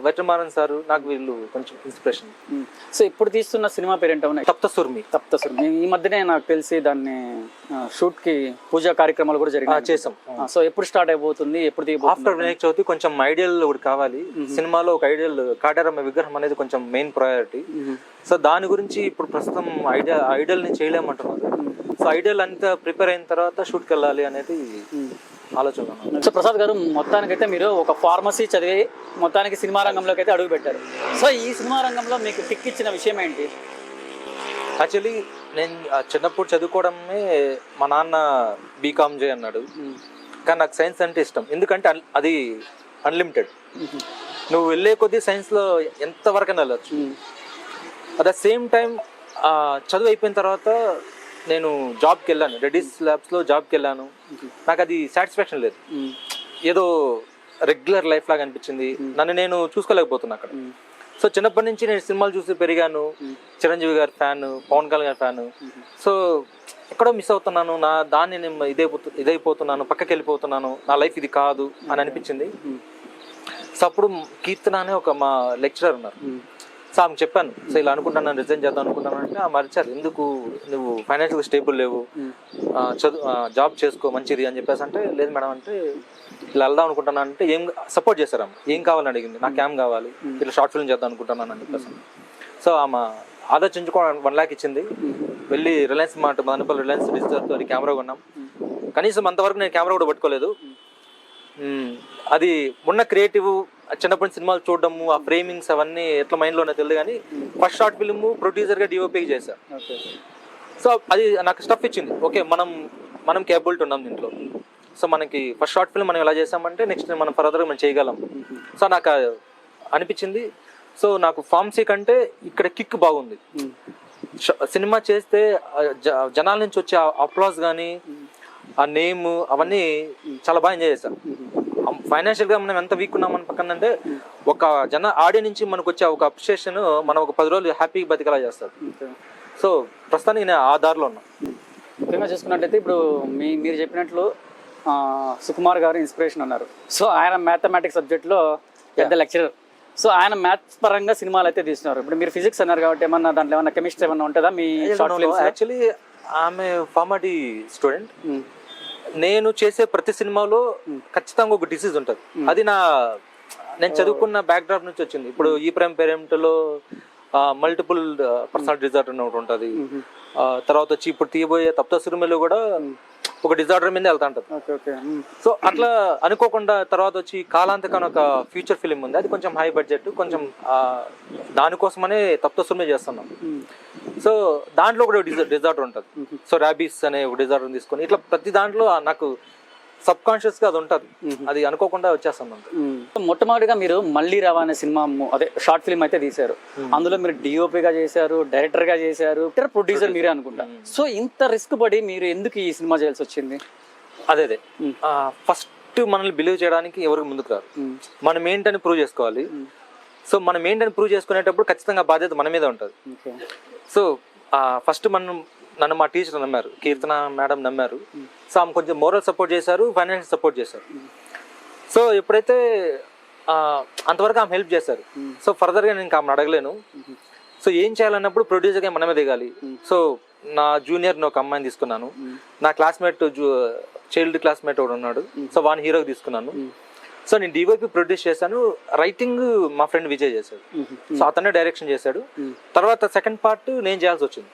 [SPEAKER 2] వెట్రిమారన్ సారు నాకు వీళ్ళు కొంచెం ఇన్స్పిరేషన్.
[SPEAKER 1] సో ఇప్పుడు తీస్తున్న సినిమా పేరు ఏంటో?
[SPEAKER 2] తప్తసుర్మి.
[SPEAKER 1] ఈ మధ్యనే నాకు తెలిసి దాన్ని షూట్ కి పూజా కార్యక్రమాలు కూడా
[SPEAKER 2] చేసాం.
[SPEAKER 1] సో ఎప్పుడు స్టార్ట్ అయిపోతుంది, ఎప్పుడు?
[SPEAKER 2] ఆఫ్టర్ వినాయక చవితి. కొంచెం ఐడియల్ ఒకటి కావాలి సినిమాలో, ఒక ఐడియల్ కాటారమ్మ విగ్రహం అనేది కొంచెం మెయిన్ ప్రయారిటీ. సో దాని గురించి ఇప్పుడు ప్రస్తుతం ఐడియల్ ని చేయలేమంటున్నారు. సో ఐడియల్ అంతా ప్రిపేర్ అయిన తర్వాత షూట్కి వెళ్ళాలి అనేది ఆలోచన.
[SPEAKER 1] సో ప్రసాద్ గారు, మొత్తానికైతే మీరు ఒక ఫార్మసీ చదివి మొత్తానికి సినిమా రంగంలోకి అయితే అడుగు పెట్టారు. సో ఈ సినిమా రంగంలో మీకు టిక్ ఇచ్చిన విషయం ఏంటి?
[SPEAKER 2] యాక్చువల్లీ నేను చిన్నప్పుడు చదువుకోవడమే, మా నాన్న బీకామ్ చేయి అన్నాడు, కానీ నాకు సైన్స్ అంటే ఇష్టం. ఎందుకంటే అది అన్లిమిటెడ్, నువ్వు వెళ్ళే కొద్దీ సైన్స్లో ఎంతవరకు వెళ్ళచ్చు. అట్ ద సేమ్ టైం చదువు అయిపోయిన తర్వాత నేను జాబ్కి వెళ్ళాను, రెడ్డిస్ ల్యాబ్స్లో జాబ్కి వెళ్ళాను. నాకు అది సాటిస్ఫాక్షన్ లేదు, ఏదో రెగ్యులర్ లైఫ్ లాగా అనిపించింది, నన్ను నేను చూసుకోలేకపోతున్నా అక్కడ. సో చిన్నప్పటి నుంచి నేను సినిమాలు చూసి పెరిగాను, చిరంజీవి గారి ఫ్యాన్, పవన్ కళ్యాణ్ గారి ఫ్యాన్. సో ఎక్కడో మిస్ అవుతున్నాను, దాన్ని నేను ఇదైపోతున్నాను, పక్కకి వెళ్ళిపోతున్నాను, నా లైఫ్ ఇది కాదు అని అనిపించింది. సో అప్పుడు కీర్తన అనే ఒక మా లెక్చరర్ ఉన్నారు. సో ఆమె చెప్పాను, సో ఇలా అనుకుంటున్నాను, రిజైన్ చేద్దాం అనుకుంటున్నాను అంటే ఆమె అరిచారు, ఎందుకు నువ్వు ఫైనాన్షియల్గా స్టేబుల్ లేవు, జాబ్ చేసుకో మంచిది అని చెప్పేసి. అంటే లేదు మేడం, అంటే ఇలా వెళ్దాం అనుకుంటున్నాను అంటే ఏం సపోర్ట్ చేశారు ఆమె. ఏం కావాలని అడిగింది, నాకు ఏం కావాలి, ఇట్లా షార్ట్ ఫిల్మ్ చేద్దాం అనుకుంటున్నాను అని చెప్పేసి. సో ఆమె ఆలోచించుకోవడం 1 lakh ఇచ్చింది. వెళ్ళి రిలయన్స్ మార్ట్, మదనపల్లి రిలయన్స్ డిజిటల్తో కెమెరా కొన్నాం. కనీసం అంతవరకు నేను కెమెరా కూడా పట్టుకోలేదు. అది ఉన్న క్రియేటివ్, చిన్నప్పటి సినిమాలు చూడడము, ఆ ఫ్రేమింగ్స్ అవన్నీ ఎట్లా మైండ్లోనే తెలియదు. కానీ ఫస్ట్ షార్ట్ ఫిల్మ్ ప్రొడ్యూసర్గా డిఓపీకి చేశాను. సో అది నాకు స్టఫ్ ఇచ్చింది, ఓకే మనం కేపబిలిటీ ఉన్నాం దీంట్లో. సో మనకి ఫస్ట్ షార్ట్ ఫిల్మ్ మనం ఎలా చేసామంటే నెక్స్ట్ మనం ఫర్దర్గా మనం చేయగలం. సో నాకు అనిపించింది. సో నాకు ఫార్మసీ కంటే ఇక్కడ కిక్ బాగుంది. సినిమా చేస్తే జనాల నుంచి వచ్చే అప్లాజ్ కానీ, ఆ నేమ్ అవన్నీ చాలా బాగా ఎంజాయ్ చేశాను. ఫైనాన్షియల్గా మనం ఎంత వీక్ ఉన్నామని పక్కన అంటే, ఒక ఆడియన్స్ నుంచి మనకు వచ్చే ఒక అప్రిషియేషన్ మనం ఒక 10 రోజులు హ్యాపీగా బతికేలా చేస్తారు. సో ప్రస్తుతానికి నేను ఆ దారిలో ఉన్నా.
[SPEAKER 1] ముఖ్యంగా చూసుకున్నట్లయితే ఇప్పుడు మీరు చెప్పినట్లు సుకుమార్ గారు ఇన్స్పిరేషన్ అన్నారు. సో ఆయన మ్యాథమెటిక్స్ సబ్జెక్ట్లో పెద్ద లెక్చరర్. సో ఆయన మ్యాథ్స్ పరంగా సినిమాలు అయితే తీస్తున్నారు. ఇప్పుడు మీరు ఫిజిక్స్ అన్నారు కాబట్టి ఏమన్నా దాంట్లో ఏమన్నా కెమిస్ట్రీ ఏమన్నా ఉంటుందా మీ షార్ట్ ఫిల్మ్స్?
[SPEAKER 2] యాక్చువల్లీ ఆమె ఫార్మాటీ స్టూడెంట్. నేను చేసే ప్రతి సినిమాలో ఖచ్చితంగా ఒక డిసీజ్ ఉంటుంది. అది నేను చదువుకున్న బ్యాక్ డ్రాప్ నుంచి వచ్చింది. ఇప్పుడు ఈ ప్రైమ్ పేరెంట్లో మల్టిపుల్ పర్సనాలిటీ డిజార్డర్ అని ఒకటి ఉంటుంది. తర్వాత వచ్చి ఇప్పుడు తీయబోయే తప్తసురుమిలో కూడా ఒక డిజార్డర్ మీద వెళ్తా ఉంటుంది. సో అట్లా అనుకోకుండా తర్వాత వచ్చి కాలాంతక అని ఒక ఫ్యూచర్ ఫిలిం ఉంది. అది కొంచెం హై బడ్జెట్, కొంచెం దానికోసమనే తప్తసురుమే చేస్తున్నాం. సో దాంట్లో కూడా డిజార్డర్ ఉంటుంది. సో ర్యాబీస్ అనే ఒక డిజార్డర్ తీసుకొని ఇట్లా ప్రతి దాంట్లో నాకు సబ్ కాన్షియస్ గా అది ఉంటుంది. అది అనుకోకుండా వచ్చేస్తాం.
[SPEAKER 1] మొట్టమొదటిగా మీరు మళ్ళీ రావా అనే సినిమా అదే షార్ట్ ఫిల్మ్ అయితే తీశారు. అందులో మీరు డిఓపిగా చేశారు, డైరెక్టర్ గా చేశారు, ప్రొడ్యూసర్ మీరే అనుకుంటా. సో ఇంత రిస్క్ పడి మీరు ఎందుకు ఈ సినిమా చేయాల్సి వచ్చింది?
[SPEAKER 2] అదే ఫస్ట్ మనల్ని బిలీవ్ చేయడానికి ఎవరికి ముందుకు రారు. మనం ఏంటని ప్రూవ్ చేసుకోవాలి. సో మనం ఏంటని ప్రూవ్ చేసుకునేటప్పుడు ఖచ్చితంగా బాధ్యత మన మీద ఉంటుంది. సో ఫస్ట్ నన్ను మా టీచర్ నమ్మారు, కీర్తన మేడం నమ్మారు. సో ఆమె కొంచెం మోరల్ సపోర్ట్ చేశారు, ఫైనాన్షియల్ సపోర్ట్ చేశారు. సో ఎప్పుడైతే అంతవరకు ఆమె హెల్ప్ చేశారు. సో ఫర్దర్గా నేను ఆమెను అడగలేను. సో ఏం చేయాలన్నప్పుడు ప్రొడ్యూసర్గా మనమే దిగాలి. సో నా జూనియర్ని ఒక అమ్మాయిని తీసుకున్నాను. నా క్లాస్మేట్ చైల్డ్ క్లాస్మేట్ ఒకడు ఉన్నాడు. సో వాడిని హీరోకి తీసుకున్నాను. సో నేను డివైపీ ప్రొడ్యూస్ చేశాను. రైటింగ్ మా ఫ్రెండ్ విజయ్ చేశాడు. సో అతనే డైరెక్షన్ చేశాడు. తర్వాత సెకండ్ పార్ట్ నేను చేయాల్సి వచ్చింది.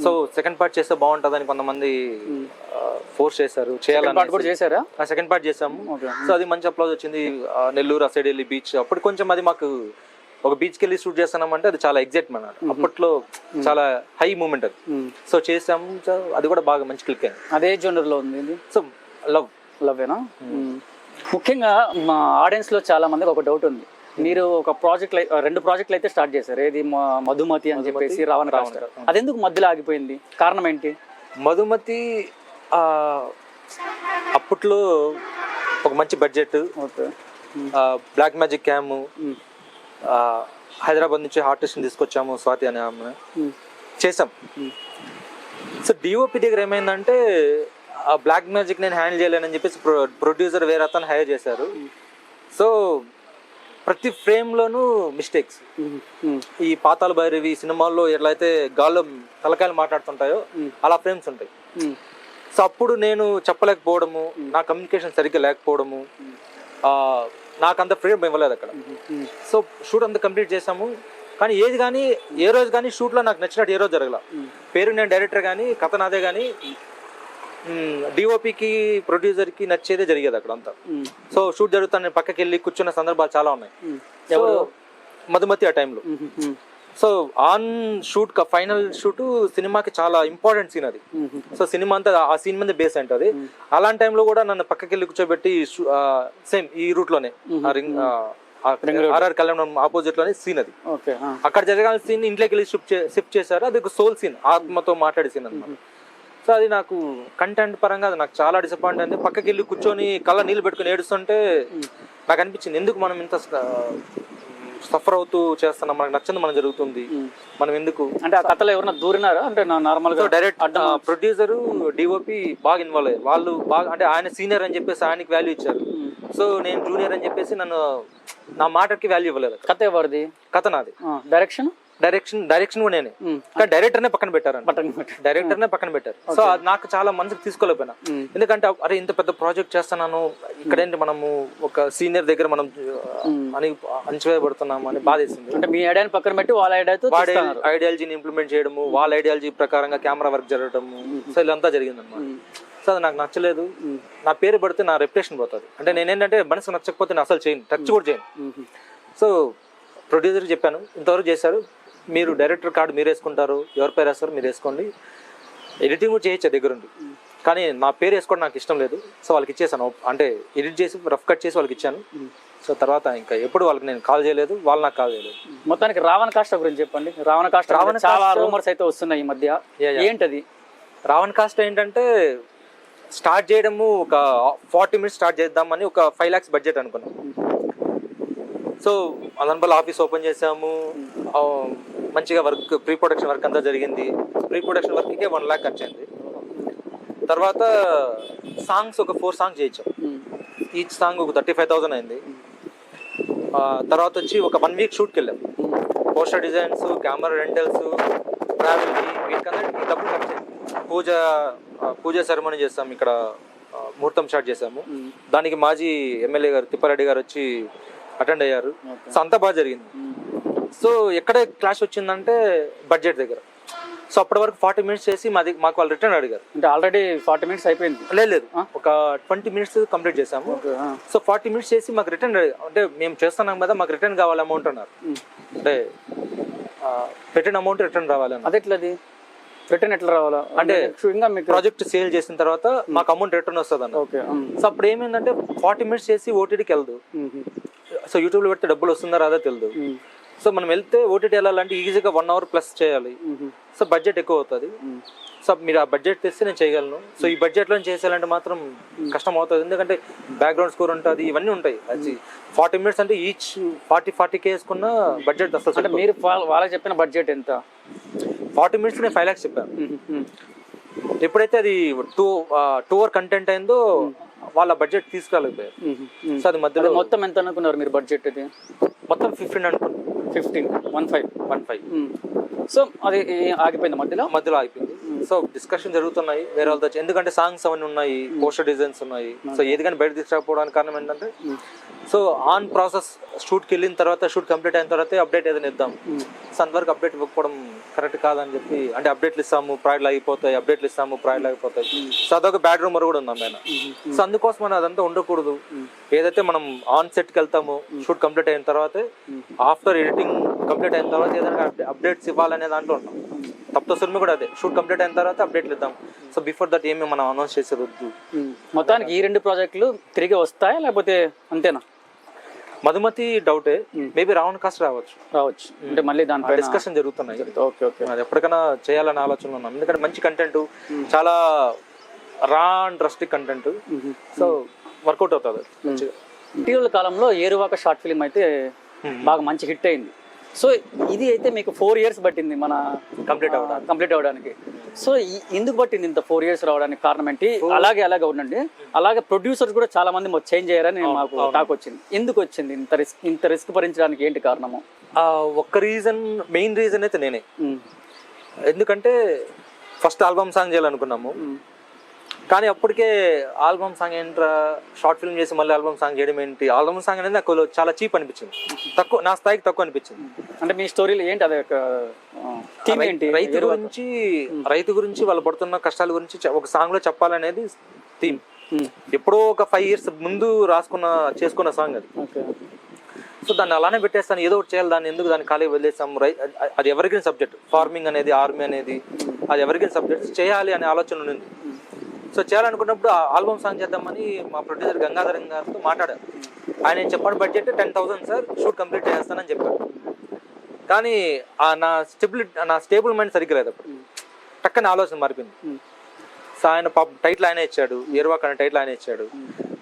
[SPEAKER 2] సో సెకండ్ పార్ట్ చేస్తే బాగుంటుందని కొంతమంది ఫోర్స్ చేశారు చేయాలని. సెకండ్ పార్ట్ చేసాము. సో అది మంచి అప్లాజ్ వచ్చింది. నెల్లూరు అసైడ్ వెళ్ళి బీచ్, అప్పుడు కొంచెం అది మాకు ఒక బీచ్కి వెళ్ళి షూట్ చేస్తున్నామంటే అది చాలా ఎగ్జైట్మెంట్ అన్నమాట. అప్పట్లో చాలా హై మూమెంట్ అది. సో చేసాము. సో అది కూడా బాగా మంచి క్లిక్ అయింది.
[SPEAKER 1] అదే జోనర్ లో ఉంది. సో లవ్వేనా? ముఖ్యంగా మా ఆడియన్స్ లో చాలా మందికి ఒక డౌట్ ఉంది. మీరు ఒక ప్రాజెక్ట్ 2 ప్రాజెక్టులు అయితే స్టార్ట్ చేశారు. ఏది మధుమతి అని చెప్పేసి రావణ కాస్టర్. అది ఎందుకు మధ్యలో ఆగిపోయింది? కారణం ఏంటి?
[SPEAKER 2] మధుమతి అప్పట్లో ఒక మంచి budget, black magic cam, Hyderabad నుంచి ఆర్టిస్ట్ తీసుకొచ్చాము, స్వాతి అనే ఆమె చేసాం. సో డిఓపి దగ్గర ఏమైందంటే ఆ బ్లాక్ మ్యాజిక్ నేను హ్యాండిల్ చేయలేనని చెప్పేసి ప్రొడ్యూసర్ వేరే అతను హైర్ చేశారు. సో ప్రతి ఫ్రేమ్లోనూ మిస్టేక్స్. ఈ పాతాళ భైరవి సినిమాల్లో ఎట్లయితే గాల్లో తలకాయలు మాట్లాడుతుంటాయో అలా ఫ్రేమ్స్ ఉంటాయి. సో అప్పుడు నేను చెప్పలేకపోవడము, నా కమ్యూనికేషన్ సరిగ్గా లేకపోవడము, నాకు అంత ఫ్రీడమ్ ఇవ్వలేదు అక్కడ. సో షూట్ అంతా కంప్లీట్ చేసాము. కానీ ఏది కానీ ఏ రోజు కానీ షూట్లో నాకు నచ్చినట్టు ఏ రోజు జరగల. పేరు నేను డైరెక్టర్ కానీ కథ నాదే కానీ డిఓపికి ప్రొడ్యూసర్కి నచ్చేదే జరిగేది అక్కడ అంతా. సో షూట్ జరుగుతాను, నేను పక్కకి వెళ్ళి కూర్చున్న సందర్భాలు చాలా ఉన్నాయి. మధుమతి ఆ టైంలో. So on shoot final shoot సినిమాకి చాలా ఇంపార్టెంట్ సీన్ అది. సో సినిమా అంతా ఆ సీన్ మీద బేస్ ఉంటుంది. అలాంటి టైంలో కూడా నన్ను పక్కకి వెళ్ళి కూర్చోబెట్టి సేమ్ ఈ రూట్ లోనే ఆర్ఆర్ కళ్యాణం ఆపోజిట్ లోనే సీన్ అది. అక్కడ జరగాల్సిన సీన్ ఇంట్లోకి వెళ్ళి షిఫ్ట్ చేశారు. అది ఒక సోల్ సీన్, ఆత్మతో మాట్లాడే సీన్ అనమాట. సో అది నాకు కంటెంట్ పరంగా అది నాకు చాలా డిసప్పాయింట్ అయింది. పక్కకి వెళ్ళి కూర్చొని కళ్ళ నీళ్ళు పెట్టుకుని ఏడుస్తుంటే నాకు అనిపించింది, ఎందుకు మనం ఇంత సఫర్ అవుతూ చేస్తున్నాం, మనకు నచ్చింది మనం జరుగుతుంది, మనం ఎందుకు
[SPEAKER 1] అంటే ఆ కథలో ఎవరైనా దూరినారా? అంటే నార్మల్ గా
[SPEAKER 2] డైరెక్ట్ ప్రొడ్యూసర్ డిఓపి బాగా ఇన్వాల్వ్ అయ్యారు. వాళ్ళు బాగా అంటే ఆయన సీనియర్ అని చెప్పేసి ఆయనకి వాల్యూ ఇచ్చారు. సో నేను జూనియర్ అని చెప్పేసి నా మాటకి వాల్యూ ఇవ్వలేదు.
[SPEAKER 1] కథ ఎవరిది?
[SPEAKER 2] కథ నాది.
[SPEAKER 1] డైరెక్షన్
[SPEAKER 2] కూడా నేనే. కానీ డైరెక్టర్నే పక్కన పెట్టారు. సో అది నాకు చాలా మనసుకు తీసుకోలేకపోయినా. ఎందుకంటే అరే ఇంత పెద్ద ప్రాజెక్ట్ చేస్తున్నాను, ఇక్కడేంటి మనము ఒక సీనియర్ దగ్గర మనం అని అంచవేయబడుతున్నాము అని బాధేసింది.
[SPEAKER 1] అంటే మీ ఐడియాని పక్కన పెట్టి వాళ్ళ
[SPEAKER 2] ఐడియాలజీని ఇంప్లిమెంట్ చేయడము, వాళ్ళ ఐడియాలజీ ప్రకారంగా కెమెరా వర్క్ జరగడము, సో ఇదంతా జరిగింది అనమాట. సో అది నాకు నచ్చలేదు. నా పేరు పడితే నా రెప్యుటేషన్ పోతుంది. అంటే నేనేంటంటే మనసుకు నచ్చకపోతే నేను అసలు చేయను, టచ్ కూడా చేయను. సో ప్రొడ్యూసర్కి చెప్పాను, ఇంతవరకు చేశారు, మీరు డైరెక్టర్ కార్డు మీరు వేసుకుంటారు, ఎవరి పేరు వేస్తారు మీరు వేసుకోండి, ఎడిటింగ్ కూడా చేయొచ్చు దగ్గరుండి, కానీ నా పేరు వేసుకోవడం నాకు ఇష్టం లేదు. సో వాళ్ళకి ఇచ్చేసాను, అంటే ఎడిట్ చేసి రఫ్ కట్ చేసి వాళ్ళకి ఇచ్చాను. సో తర్వాత ఇంకా ఎప్పుడు వాళ్ళకి నేను కాల్ చేయలేదు, వాళ్ళు నాకు కాల్ చేయలేదు.
[SPEAKER 1] మొత్తానికి రావణ కాస్ట్ గురించి చెప్పండి. రావణ కాస్ట్ చాలా రూమర్స్ అయితే వస్తున్నాయి ఈ మధ్య, ఏంటది?
[SPEAKER 2] రావణ కాస్ట్ ఏంటంటే స్టార్ట్ చేయడము ఒక 40 minutes స్టార్ట్ చేద్దామని ఒక 5 lakhs బడ్జెట్ అనుకున్నాం. సో అదనపల్లి ఆఫీస్ ఓపెన్ చేసాము, మంచిగా వర్క్ ప్రీ ప్రొడక్షన్ వర్క్ అంతా జరిగింది. ప్రీ ప్రొడక్షన్ వర్క్కే 1 lakh ఖర్చు అయింది. తర్వాత సాంగ్స్ ఒక 4 సాంగ్స్ చేయించాం. ఈచ్ సాంగ్ ఒక 35,000 అయింది. తర్వాత వచ్చి ఒక 1 వీక్ షూట్కి వెళ్ళాం. పోస్టర్ డిజైన్స్, కెమెరా రెంటల్స్, ట్రావెల్కి, వీటికన్నిటికీ డబ్బులు ఖర్చు అయ్యింది. పూజ సెరమనీ చేస్తాం, ఇక్కడ ముహూర్తం స్టార్ట్ చేసాము. దానికి మాజీ ఎమ్మెల్యే గారు తిప్పారెడ్డి గారు వచ్చి అటెండ్ అయ్యారు. సో అంతా బాగా జరిగింది. సో ఎక్కడ క్లాష్ వచ్చిందంటే బడ్జెట్ దగ్గర. సో అప్పటి వరకు 40 మినిట్స్ చేసి మాకు వాళ్ళు రిటర్న్ అడిగారు.
[SPEAKER 1] అంటే ఆల్రెడీ 40 మినిట్స్ అయిపోయింది? లేదు,
[SPEAKER 2] ఒక 20 మినిట్స్ కంప్లీట్ చేసాము. సో 40 మినిట్స్ చేసి మాకు రిటర్న్, అంటే మేము చేస్తున్నాం కదా, మాకు రిటర్న్ కావాలి అమౌంట్ అన్నారు. అంటే పెట్టిన అమౌంట్ రిటర్న్ రావాలని.
[SPEAKER 1] అది ఎట్లది రిటర్న్ ఎట్లా రావాలా? అంటే ఇంకా మీకు
[SPEAKER 2] ప్రాజెక్ట్ సేల్ చేసిన తర్వాత మాకు అమౌంట్ రిటర్న్ వస్తుంది అన్న. సో అప్పుడు ఏమైందంటే 40 మినిట్స్ చేసి ఓటీటీకి వెళ్దు. సో యూట్యూబ్లో పెడితే డబ్బులు వస్తుందా రాదా తెలియదు. సో మనం వెళ్తే ఓటీటీ వెళ్ళాలంటే ఈజీగా 1 hour ప్లస్ చేయాలి. సో బడ్జెట్ ఎక్కువ అవుతుంది. సో మీరు ఆ బడ్జెట్ తెస్తే నేను చేయగలను. సో ఈ బడ్జెట్లో చేసేయాలంటే మాత్రం కష్టం అవుతుంది, ఎందుకంటే బ్యాక్గ్రౌండ్ స్కోర్ ఉంటుంది, ఇవన్నీ ఉంటాయి. అది 40 మినిట్స్ అంటే ఈచ్ 40K వేసుకున్న బడ్జెట్ వస్తుంది.
[SPEAKER 1] అంటే మీరు వాళ్ళకి చెప్పిన బడ్జెట్ ఎంత?
[SPEAKER 2] 40 మినిట్స్ నేను 5 lakhs చెప్పాను. ఎప్పుడైతే అది 2 hour కంటెంట్ అయిందో వాళ్ళ బడ్జెట్ తీసుకురాలేకపోయారు. సో అది మధ్యలో
[SPEAKER 1] మొత్తం ఎంత అనుకున్నారు మీరు బడ్జెట్? ఇది
[SPEAKER 2] మొత్తం 15 అనుకున్నాను.
[SPEAKER 1] 15. సో అది ఆగిపోయింది, మధ్యలో
[SPEAKER 2] ఆగిపోయింది. సో డిస్కషన్ జరుగుతున్నాయి వేరే వాళ్ళతో, ఎందుకంటే సాంగ్స్ అవన్నీ ఉన్నాయి, పోస్టర్ డిజైన్స్ ఉన్నాయి. సో ఏది కానీ బయట తీసుకురాకపోవడానికి కారణం ఏంటంటే, సో ఆన్ ప్రాసెస్ షూట్కి వెళ్ళిన తర్వాత, షూట్ కంప్లీట్ అయిన తర్వాత అప్డేట్ ఏదైనా ఇద్దాం. సో అంతవరకు అప్డేట్ ఇవ్వకపోవడం కరెక్ట్ కాదని చెప్పి, అంటే అప్డేట్లు ఇస్తాము ప్రాయిడ్లు ఆగిపోతాయి, అప్డేట్లు ఇస్తాము ప్రాయిడ్లు ఆగిపోతాయి. సో అదొక బ్యాడ్ రూమర్ కూడా ఉంది అమ్మాయి. సో అందుకోసం మనం అదంతా ఉండకూడదు. ఏదైతే మనం ఆన్ సెట్కి వెళ్తామో షూట్ కంప్లీట్ అయిన తర్వాత, ఆఫ్టర్ ఎడిటింగ్ కంప్లీట్ అయిన తర్వాత ఏదైనా అప్డేట్స్ ఇవ్వాలనే దాంట్లో ఉన్నాం. తప్ప సినిమా కూడా అదే, షూట్ కంప్లీట్ అయిన తర్వాత అప్డేట్లు ఇద్దాం. సో బిఫోర్ దట్ ఏమి మనం అనౌన్స్ చేసేది వద్దు.
[SPEAKER 1] మొత్తానికి ఈ 2 ప్రాజెక్టులు తిరిగి వస్తాయా లేకపోతే అంతేనా?
[SPEAKER 2] మధుమతి డౌటే, మేబీ రావణ్ కాస్ట్ రావచ్చు.
[SPEAKER 1] అంటే మళ్ళీ దానిపై
[SPEAKER 2] డిస్కషన్ జరుగుతున్నాయి.
[SPEAKER 1] ఓకే.
[SPEAKER 2] అది ఎప్పటికైనా చేయాలని ఆలోచన ఉన్నాం, ఎందుకంటే మంచి కంటెంట్, చాలా raw and rustic content. So work out అవుతుంది.
[SPEAKER 1] ఇటీవల కాలంలో ఏరువాక షార్ట్ ఫిల్మ్ అయితే బాగా మంచి హిట్ అయింది. సో ఇది అయితే మీకు 4 years పట్టింది మన కంప్లీట్ అవ్వడానికి. సో ఎందుకు పట్టింది ఇంత 4 years రావడానికి కారణం ఏంటి? అలాగే ఉండండి. అలాగే ప్రొడ్యూసర్స్ కూడా చాలా మంది చేంజ్ అయ్యారని మాకు టాక్ వచ్చింది. ఎందుకు వచ్చింది ఇంత రిస్క్ భరించడానికి? ఏంటి కారణము?
[SPEAKER 2] ఒక్క రీజన్, మెయిన్ రీజన్ అయితే నేనే. ఎందుకంటే ఫస్ట్ ఆల్బమ్ సాంగ్ చేయాలనుకున్నాము, కానీ అప్పటికే ఆల్బమ్ సాంగ్ ఏంట్రా, షార్ట్ ఫిల్మ్ చేసి మళ్ళీ ఆల్బమ్ సాంగ్ చేయడం ఏంటి? ఆల్బమ్ సాంగ్ అనేది నాకు చాలా చీప్ అనిపించింది, తక్కువ, నా స్థాయికి తక్కువ అనిపించింది.
[SPEAKER 1] అంటే మీ స్టోరీలో ఏంటి అదే థీమ్ ఏంటి?
[SPEAKER 2] రైతు గురించి వాళ్ళు పడుతున్న కష్టాల గురించి ఒక సాంగ్ లో చెప్పాలనేది థీమ్. ఎప్పుడో ఒక 5 years ముందు చేసుకున్న సాంగ్ అది. సో దాన్ని అలానే పెట్టేస్తాను, ఏదో ఒకటి చేయాలి, దాన్ని ఎందుకు దాన్ని ఖాళీ వదిలేస్తాం. అది ఎవరికైనా సబ్జెక్ట్, ఫార్మింగ్ అనేది, ఆర్మీ అనేది, అది ఎవరికైనా సబ్జెక్ట్ చేయాలి అనే ఆలోచన ఉంది. సో చేయాలనుకున్నప్పుడు ఆల్బమ్ సాంగ్ చేద్దామని మా ప్రొడ్యూసర్ గంగాధరం గారితో మాట్లాడారు. ఆయన చెప్పాడు బడ్జెట్ 10,000 సార్, షూట్ కంప్లీట్ చేస్తానని చెప్పాడు. కానీ నా స్టేబుల్ మైండ్ సరిగ్గా లేదు అప్పుడు, టక్కని ఆలోచన మారిపోయింది. సో ఆయన టైటిల్ ఆయన ఇచ్చాడు, ఏరువాక అనే టైటిల్ ఆయన ఇచ్చాడు.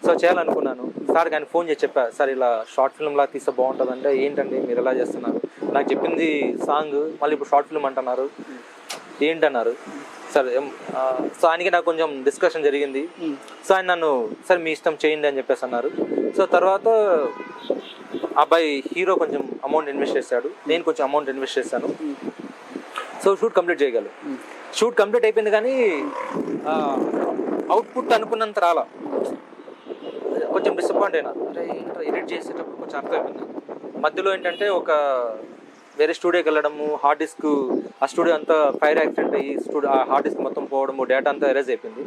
[SPEAKER 2] సో చేయాలనుకున్నాను. సార్కి ఆయన ఫోన్ చేసి చెప్పా, సార్ ఇలా షార్ట్ ఫిల్మ్ లా తీస్తే బాగుంటుంది అంటే, ఏంటండి మీరు ఎలా చేస్తున్నారు, నాకు చెప్పింది సాంగ్ మళ్ళీ ఇప్పుడు షార్ట్ ఫిల్మ్ అంటున్నారు ఏంటన్నారు. సరే, సో ఆయనకి నాకు కొంచెం డిస్కషన్ జరిగింది. సో ఆయన నన్ను, సరే మీ ఇష్టం చేయండి అని చెప్పేసి అన్నారు. సో తర్వాత అబ్బాయి హీరో కొంచెం అమౌంట్ ఇన్వెస్ట్ చేశాడు, నేను కొంచెం అమౌంట్ ఇన్వెస్ట్ చేశాను. సో షూట్ కంప్లీట్ చేయగలను. షూట్ కంప్లీట్ అయిపోయింది, కానీ అవుట్పుట్ అనుకున్నంత రాలా. కొంచెం డిసప్పాయింట్ అయినా, అంటే ఎడిట్ చేసేటప్పుడు కొంచెం అర్థమైపోయింది. మధ్యలో ఏంటంటే ఒక వేరే స్టూడియోకి వెళ్ళడము, హార్డ్ డిస్క్, ఆ స్టూడియో అంతా ఫైర్ యాక్సిడెంట్ అయ్యి ఆ హార్డ్ డిస్క్ మొత్తం పోవడము, డేటా అంతా ఎరేజ్ అయిపోయింది.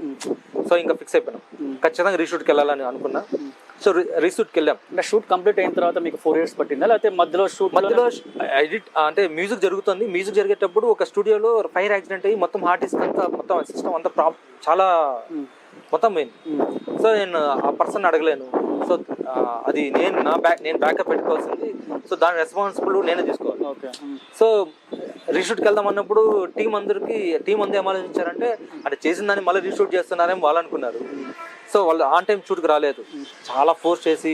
[SPEAKER 2] సో ఇంకా ఫిక్స్ అయిపోయినాం, ఖచ్చితంగా రీషూట్కి వెళ్ళాలని అనుకున్నా. సో రీషూట్కి వెళ్ళాం.
[SPEAKER 1] అంటే షూట్ కంప్లీట్ అయిన తర్వాత మీకు 4 years పట్టిందా, లేకపోతే మధ్యలో
[SPEAKER 2] ఎడిట్ అంటే మ్యూజిక్ జరుగుతుంది, మ్యూజిక్ జరిగేటప్పుడు ఒక స్టూడియోలో ఫైర్ యాక్సిడెంట్ అయ్యి మొత్తం హార్డ్ డిస్క్ అంతా, మొత్తం సిస్టమ్ అంతా చాలా మొత్తం పోయింది. సో నేను ఆ పర్సన్ అడగలేను. సో అది నేను బ్యాకప్ పెట్టుకోవాల్సింది. సో దాని రెస్పాన్సిబుల్ నేనే తీసుకోవాలి. సో రీషూట్కి వెళ్దాం అన్నప్పుడు టీం అందరూ ఏం ఆలోచించారంటే, అంటే చేసిన దాన్ని మళ్ళీ రీషూట్ చేస్తున్నారేమో వాళ్ళు అనుకున్నారు. సో వాళ్ళు ఆన్ టైం షూట్కి రాలేదు, చాలా ఫోర్స్ చేసి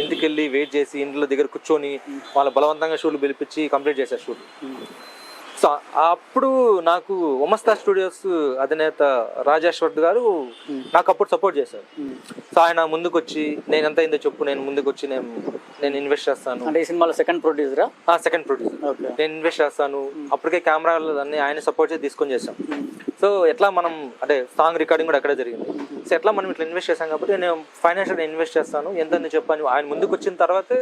[SPEAKER 2] ఇంటికి వెళ్ళి వెయిట్ చేసి ఇంట్లో దగ్గర కూర్చొని వాళ్ళ బలవంతంగా షూట్లు పిలిపించి కంప్లీట్ చేశారు షూట్. సో అప్పుడు నాకు ఒమస్తా స్టూడియోస్ అధినేత రాజేశ్వర్ గారు నాకు అప్పుడు సపోర్ట్ చేశారు. సో ఆయన ముందుకు వచ్చి నేను ఎంత అయిందో చెప్పు, నేను ముందుకు వచ్చి నేను ఇన్వెస్ట్ చేస్తాను.
[SPEAKER 1] అంటే ఈ సినిమాలో సెకండ్ ప్రొడ్యూసరా?
[SPEAKER 2] Second producer.
[SPEAKER 1] ఓకే.
[SPEAKER 2] నేను ఇన్వెస్ట్ చేస్తాను. అప్పటికే కెమెరాలు అన్ని ఆయన సపోర్ట్ చేసి తీసుకొని చేసాం. సో ఎట్లా మనం అంటే సాంగ్ రికార్డింగ్ కూడా అక్కడే జరిగింది. సో ఎట్లా మనం ఇట్లా ఇన్వెస్ట్ చేసాం కాబట్టి నేను ఫైనాన్షియల్గా ఇన్వెస్ట్ చేస్తాను ఎంత చెప్పని ఆయన ముందుకు వచ్చిన తర్వాతే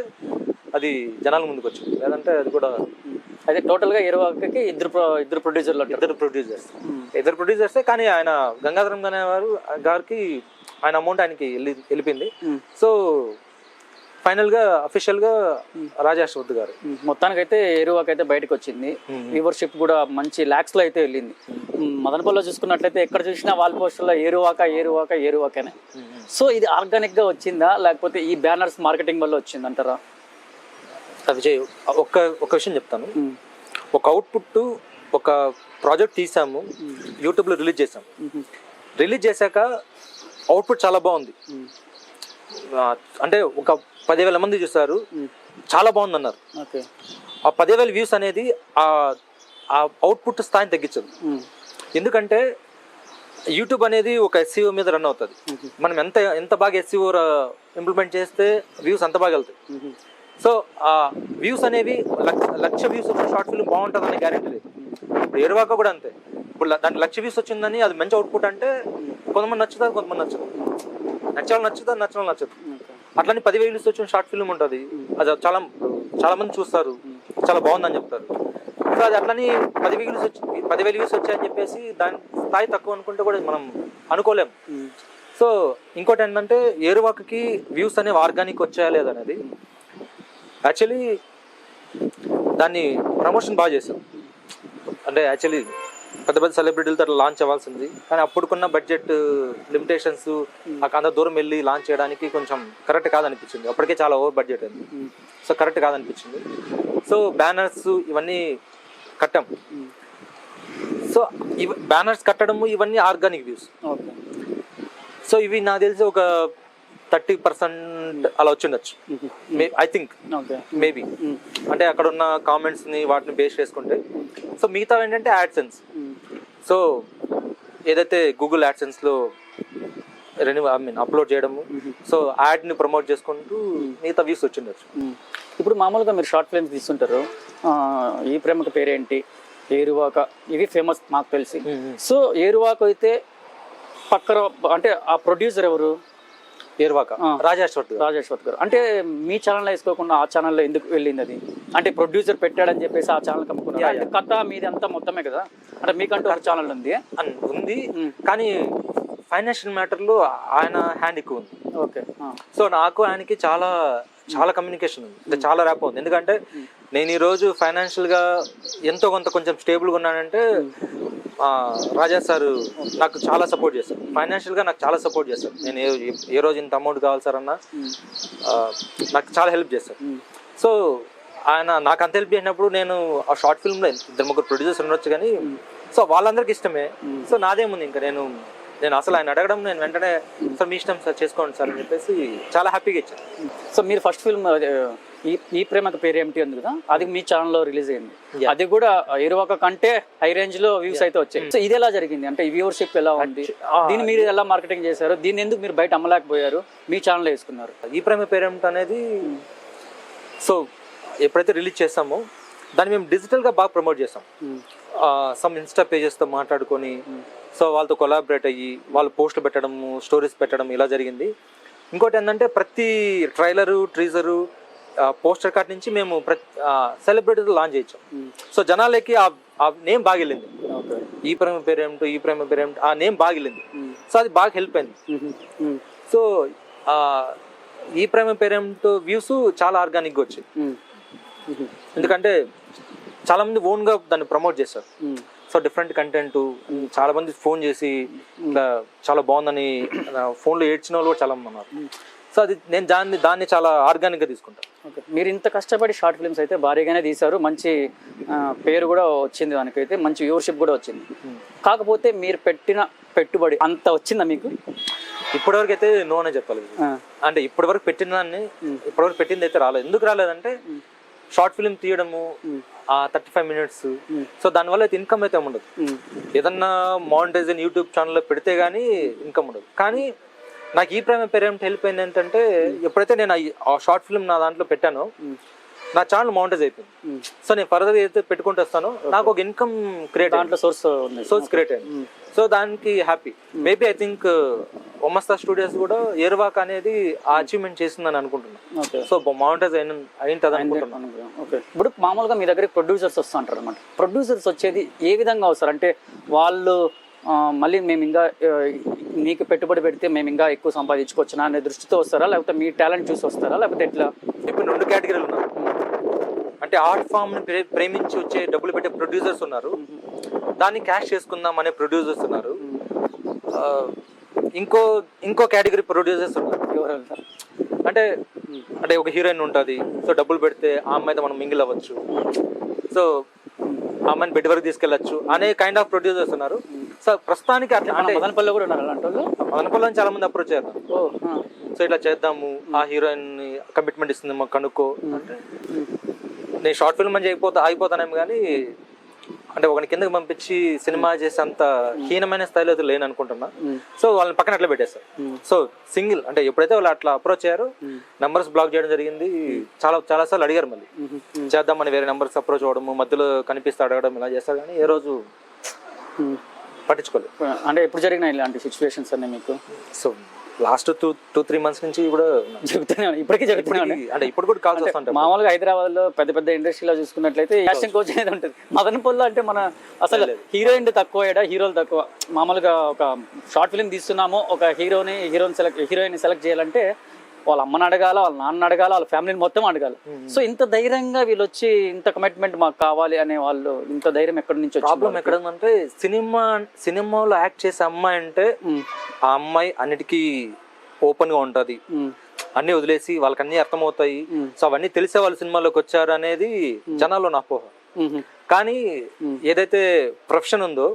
[SPEAKER 2] అది జనాల ముందుకు వచ్చింది. లేదంటే అది కూడా
[SPEAKER 1] అయితే టోటల్గా ఇరవైకి ఇద్దరు ప్రొడ్యూసర్లు.
[SPEAKER 2] ఇద్దరు ప్రొడ్యూసర్సే. కానీ ఆయన గంగాధరం గారికి ఆయన అమౌంట్ ఆయనకి వెళ్ళిపోయింది. సో ఫైనల్ గా అఫీషియల్ గా రాజేశ్వర్ గారు
[SPEAKER 1] మొత్తానికైతే ఏరువాక అయితే బయటకు వచ్చింది. వ్యూవర్షిప్ కూడా మంచి లాక్స్ లో అయితే వెళ్ళింది. మదనపల్లిలో చూసుకున్నట్లయితే ఎక్కడ చూసినా వాల్ పోస్టర్లో ఏరువాకనే. సో ఇది ఆర్గానిక్ గా వచ్చిందా లేకపోతే ఈ బ్యానర్స్ మార్కెటింగ్ వల్ల వచ్చింది అంటారా?
[SPEAKER 2] విజయ్ ఒక విషయం చెప్తాను. ఒక అవుట్పుట్ ఒక ప్రాజెక్ట్ తీసాము, యూట్యూబ్లో రిలీజ్ చేసాము. రిలీజ్ చేశాక అవుట్పుట్ చాలా బాగుంది. అంటే ఒక 10,000 మంది చూసారు, చాలా బాగుంది అన్నారు. ఆ 10,000 వ్యూస్ అనేది ఆ అవుట్పుట్ స్థాయిని తగ్గించదు. ఎందుకంటే యూట్యూబ్ అనేది ఒక SEO మీద రన్ అవుతుంది. మనం ఎంత బాగా SEO ఇంప్లిమెంట్ చేస్తే వ్యూస్ అంత బాగా వెళ్తాయి. సో ఆ వ్యూస్ అనేవి లక్ష వ్యూస్ వచ్చిన షార్ట్ ఫిల్మ్ బాగుంటుంది అనే గ్యారెంటీ లేదు. ఇప్పుడు ఏరువాక కూడా అంతే. ఇప్పుడు దాంట్లో 1,00,000 వ్యూస్ వచ్చిందని అది మంచి అవుట్పుట్ అంటే కొంతమంది నచ్చుతుంది, కొంతమంది నచ్చదు. నచ్చాలి నచ్చుతుంది, నచ్చడం నచ్చదు. అట్లని 10,000 వ్యూస్ వచ్చిన షార్ట్ ఫిల్మ్ ఉంటుంది, అది చాలా మంది చూస్తారు, చాలా బాగుందని చెప్తారు. సో అది అట్లని 10,000 వ్యూస్ వచ్చాయని చెప్పేసి దాని స్థాయి తక్కువ అనుకుంటే కూడా మనం అనుకోలేం. సో ఇంకోటి ఏంటంటే ఏరువాకకి వ్యూస్ అనేవి ఆర్గానిక్ వచ్చాయా లేదనేది యాక్చువల్లీ దాన్ని ప్రమోషన్ బాగా చేసాం. అంటే యాక్చువల్లీ పెద్ద సెలబ్రిటీలతో అట్లా లాంచ్ అవ్వాల్సింది, కానీ అప్పుడుకున్న బడ్జెట్ లిమిటేషన్స్ అంత దూరం వెళ్ళి లాంచ్ చేయడానికి కొంచెం కరెక్ట్ కాదనిపించింది. అప్పటికే చాలా ఓవర్ బడ్జెట్ అయింది. సో కరెక్ట్ కాదనిపించింది. సో బ్యానర్స్ ఇవన్నీ కట్టాం. సో బ్యానర్స్ కట్టడము ఇవన్నీ ఆర్గానిక్ వ్యూస్. సో ఇవి నాకు తెలిసి ఒక 30% అలా వచ్చిండొచ్చు, ఐ థింక్, మేబీ. అంటే అక్కడ ఉన్న కామెంట్స్ ని వాటిని బేస్ చేసుకుంటే. సో మిగతా ఏంటంటే యాడ్సెన్స్. సో ఏదైతే గూగుల్ యాడ్సెన్స్ లో అప్లోడ్ చేయడము, సో యాడ్ ని ప్రమోట్ చేసుకుంటూ మిగతా వ్యూస్ వచ్చిండొచ్చు.
[SPEAKER 1] ఇప్పుడు మామూలుగా మీరు షార్ట్ ఫిల్మ్స్ తీస్తుంటారు, ఈ ప్రేమకు పేరేంటి, ఏరువాక, ఇవి ఫేమస్ మాకు తెలిసి. సో ఏరువాక అయితే పక్కన అంటే ఆ ప్రొడ్యూసర్ ఎవరు?
[SPEAKER 2] ఏరువాక రాజేశ్వర్
[SPEAKER 1] గారు. అంటే మీ ఛానల్లో వేసుకోకుండా ఆ ఛానల్లో ఎందుకు వెళ్ళింది అది? అంటే ప్రొడ్యూసర్ పెట్టాడని చెప్పేసి ఆ ఛానల్ కమ్ముకున్నారు. కథ మీది అంతా మొత్తమే కదా, అంటే మీకంటూ ఒక ఛానల్ ఉంది.
[SPEAKER 2] కానీ ఫైనాన్షియల్ మ్యాటర్లో ఆయన హ్యాండ్ ఎక్కువ ఉంది.
[SPEAKER 1] ఓకే.
[SPEAKER 2] సో నాకు ఆయనకి చాలా కమ్యూనికేషన్ ఉంది, అంటే చాలా ర్యాప్ ఉంది. ఎందుకంటే నేను ఈరోజు ఫైనాన్షియల్గా ఎంతో కొంచెం స్టేబుల్గా ఉన్నానంటే రాజా సార్ నాకు చాలా సపోర్ట్ చేశారు. ఫైనాన్షియల్గా నాకు చాలా సపోర్ట్ చేశారు. నేను ఏ రోజు ఇంత అమౌంట్ కావాలి సార్ అన్న నాకు చాలా హెల్ప్ చేశారు. సో ఆయన నాకు అంత హెల్ప్ చేసినప్పుడు నేను ఆ షార్ట్ ఫిల్మ్లో 2-3 ప్రొడ్యూసర్స్ ఉండొచ్చు, కానీ సో వాళ్ళందరికీ ఇష్టమే. సో నాదేముంది, ఇంకా నేను అసలు ఆయన అడగడం నేను వెంటనే సార్ మీ ఇష్టం సార్ చేసుకోండి సార్ అని చెప్పేసి చాలా హ్యాపీగా ఇచ్చాను.
[SPEAKER 1] సో మీరు ఫస్ట్ ఫిల్మ్ ఈ ప్రేమకు పేరేమిటి ఉంది కదా, అది మీ ఛానల్లో రిలీజ్ అయింది. అది కూడా ఏరువాక కంటే హై రేంజ్ లో వ్యూస్ అయితే వచ్చాయి. సో ఇది ఎలా జరిగింది, అంటే ఈ వ్యూవర్షిప్ ఎలా ఉంది, దీన్ని మీరు ఎలా మార్కెటింగ్ చేశారు, దీన్ని ఎందుకు మీరు బయట అమ్మలేకపోయారు, మీ ఛానల్లో వేసుకున్నారు?
[SPEAKER 2] ఈ ప్రేమ పేరేమిటి అనేది సో ఎప్పుడైతే రిలీజ్ చేస్తామో దాన్ని మేము డిజిటల్గా బాగా ప్రమోట్ చేస్తాం. సమ్ ఇన్స్టా పేజెస్తో మాట్లాడుకొని, సో వాళ్ళతో కొలాబరేట్ అయ్యి వాళ్ళు పోస్టులు పెట్టడము, స్టోరీస్ పెట్టడం ఇలా జరిగింది. ఇంకోటి ఏంటంటే ప్రతి ట్రైలరు, ట్రీజరు, పోస్టర్ కార్డ్ నుంచి మేము సెలబ్రిటీలు లాంచ్ చేయించాం. సో జనాలకి ఆ నేమ్ బాగా వెళ్ళింది. ఈ ప్రేమ పేరేమిటో ఆ నేమ్ బాగా వెళ్ళింది. సో అది బాగా హెల్ప్ అయింది. సో ఈ ప్రేమ పేరేమిటో వ్యూస్ చాలా ఆర్గానిక్గా వచ్చాయి. ఎందుకంటే చాలా మంది ఓన్గా దాన్ని ప్రమోట్ చేస్తారు. సో డిఫరెంట్ కంటెంట్, చాలా మంది ఫోన్ చేసి ఇట్లా చాలా బాగుందని ఫోన్లో ఏడ్చిన వాళ్ళు కూడా చాలా మంది ఉన్నారు. సో అది నేను దాన్ని చాలా ఆర్గానిక్గా తీసుకుంటాను.
[SPEAKER 1] ఓకే. మీరు ఇంత కష్టపడి షార్ట్ ఫిల్మ్స్ అయితే భారీగానే తీశారు, మంచి పేరు కూడా వచ్చింది, దానికైతే మంచి వ్యూవర్షిప్ కూడా వచ్చింది. కాకపోతే మీరు పెట్టిన పెట్టుబడి అంత వచ్చిందా మీకు?
[SPEAKER 2] ఇప్పటివరకు అయితే నో అనే చెప్పాలి. అంటే ఇప్పటివరకు పెట్టింది అయితే రాలేదు. ఎందుకు రాలేదంటే షార్ట్ ఫిల్మ్ తీయడము 35 మినిట్స్, సో దానివల్ల అయితే ఇన్కమ్ అయితే ఉండదు. ఏదన్నా మానిటైజేషన్ యూట్యూబ్ ఛానల్లో పెడితే గానీ ఇన్కమ్ ఉండదు. కానీ నాకు ఈ ప్రేమ పేరెంట్ హెల్ప్ అయింది ఏంటంటే, ఎప్పుడైతే నేను ఆ షార్ట్ ఫిల్మ్ నా దాంట్లో పెట్టానో నా ఛానల్ మౌంటైజ్ అయిపోయింది. సో నేను ఫర్దర్ ఏదైతే పెట్టుకుంటూ వస్తానో నాకు ఒక ఇన్కమ్ క్రియేట్,
[SPEAKER 1] దాంట్లో సోర్స్
[SPEAKER 2] క్రియేట్ అయింది. సో దానికి హ్యాపీ. మేబీ ఐ థింక్ ఒమస్తా స్టూడియోస్ కూడా ఏర్వాక్ అనేది ఆ అచీవ్మెంట్ చేసిందని అనుకుంటున్నాను. సో మౌంటైజ్ అయింది అనుకుంటున్నాను.
[SPEAKER 1] ఇప్పుడు మామూలుగా మీ దగ్గర ప్రొడ్యూసర్స్ వస్తూ ఉంటారు అనమాట. ప్రొడ్యూసర్స్ వచ్చేది ఏ విధంగా వస్తారు అంటే, వాళ్ళు మళ్ళీ మేము ఇంకా నీకు పెట్టుబడి పెడితే మేము ఇంకా ఎక్కువ సంపాదించుకోవచ్చునా అనే దృష్టితో వస్తారా, లేకపోతే మీ టాలెంట్ చూసి వస్తారా, లేకపోతే ఎట్లా?
[SPEAKER 2] ఇప్పుడు 2 కేటగిరీలు ఉన్నారు. అంటే ఆర్ట్ ఫామ్ ని ప్రేమించి వచ్చే డబ్బులు పెట్టే ప్రొడ్యూసర్స్ ఉన్నారు, దాన్ని క్యాష్ చేసుకుందాం అనే ప్రొడ్యూసర్స్ ఉన్నారు. ఇంకో కేటగిరీ ప్రొడ్యూసర్స్ ఉన్నారు. అంటే ఒక హీరోయిన్ ఉంటుంది, సో డబ్బులు పెడితే ఆ అమ్మాయితో మనం మింగిల్ అవ్వచ్చు, సో ఆ అమ్మాయిని బెడ్ వరకు తీసుకెళ్ళచ్చు అనే కైండ్ ఆఫ్ ప్రొడ్యూసర్స్ ఉన్నారు. సో ప్రస్తుతానికి అట్లా అంటే
[SPEAKER 1] మదనపల్లిలో కూడా ఉన్నారు అలాంటి వాళ్ళు.
[SPEAKER 2] మదనపల్లిలో చాలా మంది అప్రోచ్ చేద్దాం, సో ఇట్లా చేద్దాము, ఆ హీరోయిన్ కమిట్మెంట్ ఇస్తుంది మాకు కనుక్కో అంటే, నేను షార్ట్ ఫిల్మ్ అని అయిపోతానేమో కానీ అంటే ఒకని కిందకి పంపించి సినిమా చేసేంత హీనమైన స్థాయిలో అయితే లేని అనుకుంటున్నా. సో వాళ్ళని పక్కన అట్లా పెట్టేస్తారు. సో సింగిల్ అంటే ఎప్పుడైతే వాళ్ళు అట్లా అప్రోచ్ అయ్యారో నెంబర్స్ బ్లాక్ చేయడం జరిగింది. చాలా సార్లు అడిగారు, మళ్ళీ చేద్దామని వేరే నెంబర్స్ అప్రోచ్ అవ్వడము, మధ్యలో కనిపిస్తే అడగడం ఇలా చేస్తారు, కానీ ఏ రోజు పట్టించుకోలేదు.
[SPEAKER 1] అంటే ఎప్పుడు జరిగినాయి ఇలాంటి సిచ్యువేషన్స్ అన్నీ మీకు?
[SPEAKER 2] సో లాస్ట్ 2-3 months నుంచి కూడా
[SPEAKER 1] జరుగుతూనే ఇప్పటికీ జరుగుతున్నాయి.
[SPEAKER 2] అంటే ఇప్పుడు కూడా కాల్స్ వస్తుంటాయి.
[SPEAKER 1] మామూలుగా హైదరాబాద్ లో పెద్ద ఇండస్ట్రీలో చూసుకున్నట్లయితే యాక్షన్ కోచ్ అనేది ఉంటుంది. మదనపల్లిలో అంటే మన అసలు హీరోయిన్ తక్కువ, హీరోలు తక్కువ. మామూలుగా ఒక షార్ట్ ఫిల్మ్ తీస్తున్నాము, ఒక హీరోయిన్ సెలెక్ట్ చేయాలంటే వాళ్ళ అమ్మని అడగాల, వాళ్ళ నాన్న అడగాల, వాళ్ళ ఫ్యామిలీని మొత్తం అడగాలి. సో ఇంత ధైర్యంగా వీళ్ళు వచ్చి ఇంత కమిట్మెంట్ మాకు కావాలి అనే వాళ్ళు, ఇంత ధైర్యం ఎక్కడి నుంచి?
[SPEAKER 2] ప్రాబ్లం ఎక్కడ ఉందంటే, సినిమాలో యాక్ట్ చేసే అమ్మాయి అంటే ఆ అమ్మాయి అన్నిటికీ ఓపెన్ గా ఉంటది, అన్ని వదిలేసి వాళ్ళకి అన్ని అర్థమవుతాయి, సో అవన్నీ తెలిసే వాళ్ళు సినిమాలోకి వచ్చారు అనేది జనాల్లో నా అపోహ. కానీ ఏదైతే ప్రొఫెషన్ ఉందో,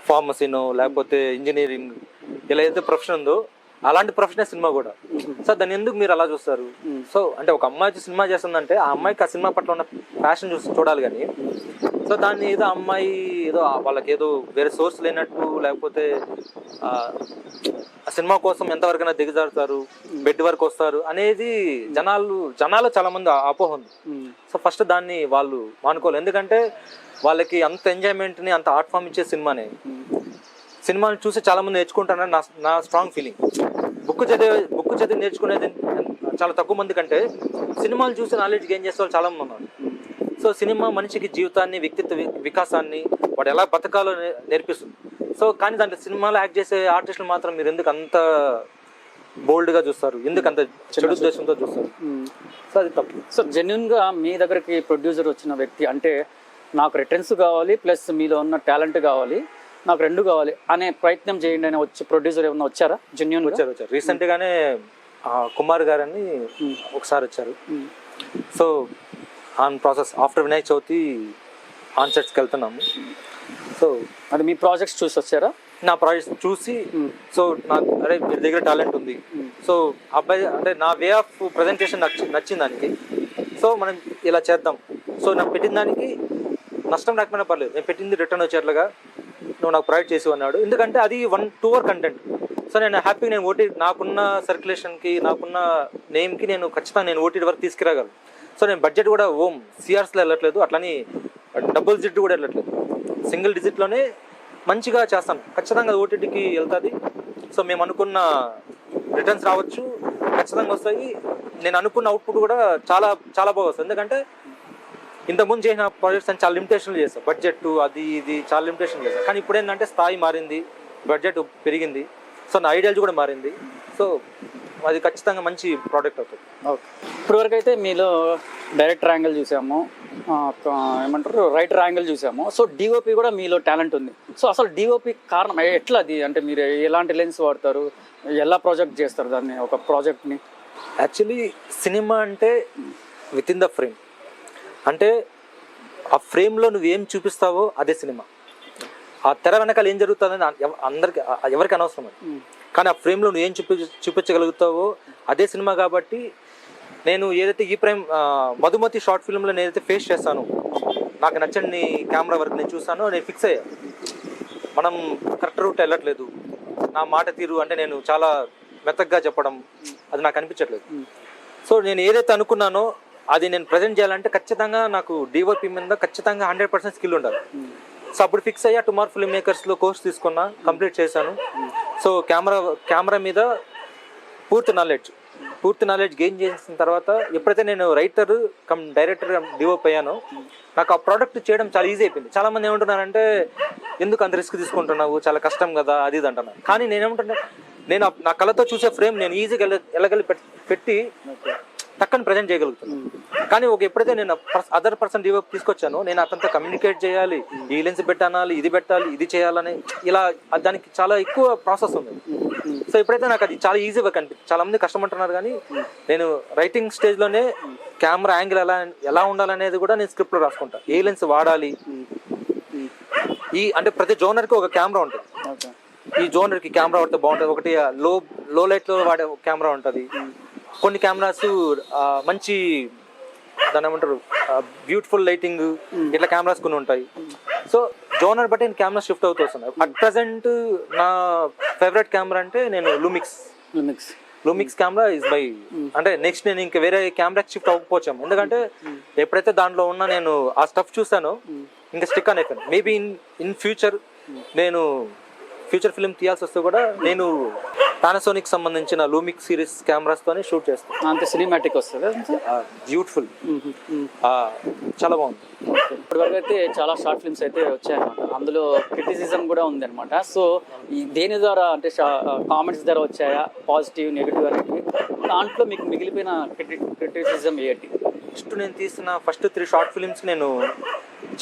[SPEAKER 2] ఫార్మసీనో లేకపోతే ఇంజనీరింగ్, ఇలా ఏదైతే ప్రొఫెషన్ ఉందో అలాంటి ప్రొఫెషనల్ సినిమా కూడా. సో దాన్ని ఎందుకు మీరు అలా చూస్తారు? సో అంటే ఒక అమ్మాయి సినిమా చేస్తుందంటే ఆ అమ్మాయికి ఆ సినిమా పట్ల ఉన్న ప్యాషన్ చూడాలి. కానీ సో దాన్ని ఏదో అమ్మాయి ఏదో వాళ్ళకి ఏదో వేరే సోర్స్ లేనట్టు, లేకపోతే ఆ సినిమా కోసం ఎంతవరకైనా దిగజారుతారు, బెడ్ వరకు వస్తారు అనేది జనాలు చాలా మంది అపోహ ఉంది. సో ఫస్ట్ దాన్ని వాళ్ళు మానుకోవాలి. ఎందుకంటే వాళ్ళకి అంత ఎంజాయ్మెంట్ని, అంత ఆర్ట్ ఫామ్ ఇచ్చే సినిమాని చూసి చాలా మంది నేర్చుకుంటారని నా స్ట్రాంగ్ ఫీలింగ్. బుక్ చదివి నేర్చుకునేది చాలా తక్కువ మంది కంటే సినిమాలు చూసి నాలెడ్జ్ గెయిన్ చేసే వాళ్ళు చాలా మంది ఉన్నారు. సో సినిమా మనిషికి జీవితాన్ని, వ్యక్తిత్వ వికాసాన్ని, వాడు ఎలా బతకాలో నేర్పిస్తుంది. సో కానీ దాంట్లో సినిమాలో యాక్ట్ చేసే ఆర్టిస్టులు మాత్రం మీరు ఎందుకు అంత బోల్డ్ గా చూస్తారు, ఎందుకు అంత చెడు ఉద్దేశంతో చూస్తారు? సో అది తప్పు.
[SPEAKER 1] సో జెన్యున్ గా మీ దగ్గరికి ప్రొడ్యూసర్ వచ్చిన వ్యక్తి అంటే, నాకు రిటర్న్స్ కావాలి ప్లస్ మీలో ఉన్న టాలెంట్ కావాలి, నాకు 2 కావాలి అనే ప్రయత్నం చేయండి అని వచ్చి ప్రొడ్యూసర్ ఏమన్నా వచ్చారా? జెన్యున్
[SPEAKER 2] వచ్చారు. రీసెంట్ గానే కుమార్ గారు అని ఒకసారి వచ్చారు. So on process after Vinayaka Chavithi on సెట్స్కి వెళ్తున్నాము. సో
[SPEAKER 1] అది మీ ప్రాజెక్ట్స్ చూసి వచ్చారా?
[SPEAKER 2] నా ప్రాజెక్ట్ చూసి, సో నాకు అరే మీ దగ్గర టాలెంట్ ఉంది, సో అబ్బాయి అంటే నా వే ఆఫ్ ప్రజెంటేషన్ నచ్చింది దానికి, సో మనం ఇలా చేద్దాం. సో నాకు పెట్టిన దానికి నష్టం రాకపోయినా పర్లేదు, నేను పెట్టింది రిటర్న్ వచ్చేట్లుగా నువ్వు నాకు ప్రొవైడ్ చేసి అన్నాడు. ఎందుకంటే అది 1-2 hour కంటెంట్. సో నేను హ్యాపీగా నేను ఓటీటీ, నాకున్న సర్క్యులేషన్కి, నాకున్న నేమ్కి నేను ఖచ్చితంగా నేను ఓటీటీ వరకు తీసుకురాగలను. సో నేను బడ్జెట్ కూడా సిఆర్స్లో వెళ్ళట్లేదు, అట్లని డబుల్ డిజిట్ కూడా వెళ్ళట్లేదు, సింగిల్ డిజిట్లోనే మంచిగా చేస్తాను. ఖచ్చితంగా ఓటీటీకి వెళ్తుంది. సో మేము అనుకున్న రిటర్న్స్ రావచ్చు, ఖచ్చితంగా వస్తాయి. నేను అనుకున్న అవుట్పుట్ కూడా చాలా చాలా బాగా వస్తుంది. ఎందుకంటే ఇంతకుముందు చేసిన ప్రాజెక్ట్స్ అని చాలా లిమిటేషన్లు చేస్తాం, బడ్జెట్ అది ఇది చాలా లిమిటేషన్ చేస్తాం. కానీ ఇప్పుడు ఏంటంటే స్థాయి మారింది, బడ్జెట్ పెరిగింది, సో నా ఐడియాలజీ కూడా మారింది. సో అది ఖచ్చితంగా మంచి ప్రోడక్ట్ అవుతుంది.
[SPEAKER 1] ఓకే, ఇప్పటివరకు అయితే మీలో డైరెక్టర్ యాంగిల్ చూసాము, ఏమంటారు రైటర్ యాంగిల్ చూసాము. సో డిఓపి కూడా మీలో టాలెంట్ ఉంది. సో అసలు డిఓపి కారణం ఎట్లా అది? అంటే మీరు ఎలాంటి లెన్స్ వాడతారు, ఎలా ప్రాజెక్ట్ చేస్తారు దాన్ని, ఒక ప్రాజెక్ట్ని?
[SPEAKER 2] యాక్చువల్లీ సినిమా అంటే విత్ ఇన్ ద ఫ్రేమ్, అంటే ఆ ఫ్రేమ్లో నువ్వేం చూపిస్తావో అదే సినిమా. ఆ తెర వెనకాల ఏం జరుగుతుందని ఎవరికి అనవసరం అది. కానీ ఆ ఫ్రేమ్లో నువ్వు ఏం చూపించగలుగుతావో అదే సినిమా. కాబట్టి నేను ఏదైతే ఈ ప్రైమ్ మధుమతి షార్ట్ ఫిల్మ్లో నేను ఏదైతే ఫేస్ చేస్తాను, నాకు నచ్చని కెమెరా వర్క్ నేను చూస్తానో నేను ఫిక్స్ అయ్యా, మనం కరెక్ట్ రూట్ వెళ్ళట్లేదు, నా మాట తీరు అంటే నేను చాలా మెత్తగ్గా చెప్పడం అది నాకు అనిపించట్లేదు. సో నేను ఏదైతే అనుకున్నానో అది నేను ప్రజెంట్ చేయాలంటే ఖచ్చితంగా నాకు డిఓపి మీద ఖచ్చితంగా 100% స్కిల్ ఉండాలి. సో అప్పుడు ఫిక్స్ అయ్యా, టుమారో ఫిల్మ్ మేకర్స్లో కోర్స్ తీసుకున్నా, కంప్లీట్ చేశాను. సో కెమెరా మీద పూర్తి నాలెడ్జ్ గెయిన్ చేసిన తర్వాత ఎప్పుడైతే నేను రైటర్ కమ్ డైరెక్టర్ డిఓపి అయ్యానో నాకు ఆ ప్రోడక్ట్ చేయడం చాలా ఈజీ అయిపోయింది. చాలా మంది ఏమంటున్నారంటే ఎందుకు అంత రిస్క్ తీసుకుంటున్నావు, చాలా కష్టం కదా అది ఇది అంటున్నాను. కానీ నేనేమంటున్నా, నేను నా కళ్ళతో చూసే ఫ్రేమ్ నేను ఈజీగా ఎలాగలి పెట్టి టక్కని ప్రజెంట్ చేయగలుగుతాను. కానీ ఎప్పుడైతే నేను అదర్ పర్సన్ డిఓపి తీసుకొచ్చానో నేను అతనితో కమ్యూనికేట్ చేయాలి, ఈ లెన్స్ పెట్టాలి, ఇది పెట్టాలి, ఇది చేయాలని ఇలా దానికి చాలా ఎక్కువ ప్రాసెస్ ఉంది. సో ఎప్పుడైతే నాకు అది చాలా ఈజీగా కనిపిస్తుంది, చాలా మంది కష్టమంటున్నారు, కానీ నేను రైటింగ్ స్టేజ్లోనే కెమెరా యాంగిల్ ఎలా ఉండాలనేది కూడా నేను స్క్రిప్ట్లో రాసుకుంటా. ఏ లెన్స్ వాడాలి, అంటే ప్రతి జోనర్కి ఒక కెమెరా ఉంటుంది, ఈ జోనర్కి కెమెరా వాడితే బాగుంటుంది. ఒకటి లో లైట్లో వాడే కెమెరా ఉంటుంది, కొన్ని కెమెరాస్ మంచి దాని ఏమంటారు బ్యూటిఫుల్ లైటింగ్ ఇట్లా కెమెరాస్ కొన్ని ఉంటాయి. సో జోనర్ బట్టి నేను కెమెరా షిఫ్ట్ అవుతూ వస్తున్నాను. అట్ ప్రజెంట్ నా ఫేవరెట్ కెమెరా అంటే నేను లూమిక్స్ కెమెరా ఇస్ బై, అంటే నెక్స్ట్ నేను ఇంకా వేరే కెమెరాకి షిఫ్ట్ అవ్వకపోవచ్చాము, ఎందుకంటే ఎప్పుడైతే దాంట్లో ఉన్న నేను ఆ స్టఫ్ చూసానో ఇంకా స్టిక్ అని అయిపోయాను. మేబీ ఇన్ ఫ్యూచర్ నేను ఫ్యూచర్ ఫిల్మ్ తీయాల్సి వస్తే కూడా నేను పానాసోనిక్ సంబంధించిన లూమిక్ సిరీస్ కెమెరాస్ తోనే షూట్ చేస్తాను.
[SPEAKER 1] అంత సినిమాటిక్ వస్తుంది,
[SPEAKER 2] బ్యూటిఫుల్, చాలా బాగుంది.
[SPEAKER 1] ఇప్పటివరకు అయితే చాలా షార్ట్ ఫిల్మ్స్ అయితే వచ్చాయన్నమాట, అందులో క్రిటిసిజం కూడా ఉంది అనమాట. సో దేని ద్వారా అంటే కామెంట్స్ ద్వారా వచ్చాయా, పాజిటివ్ నెగిటివ్ అనేది, దాంట్లో మీకు మిగిలిపోయిన క్రిటిసిజం ఏంటి?
[SPEAKER 2] నేను తీసిన ఫస్ట్ 3 షార్ట్ ఫిల్మ్స్ నేను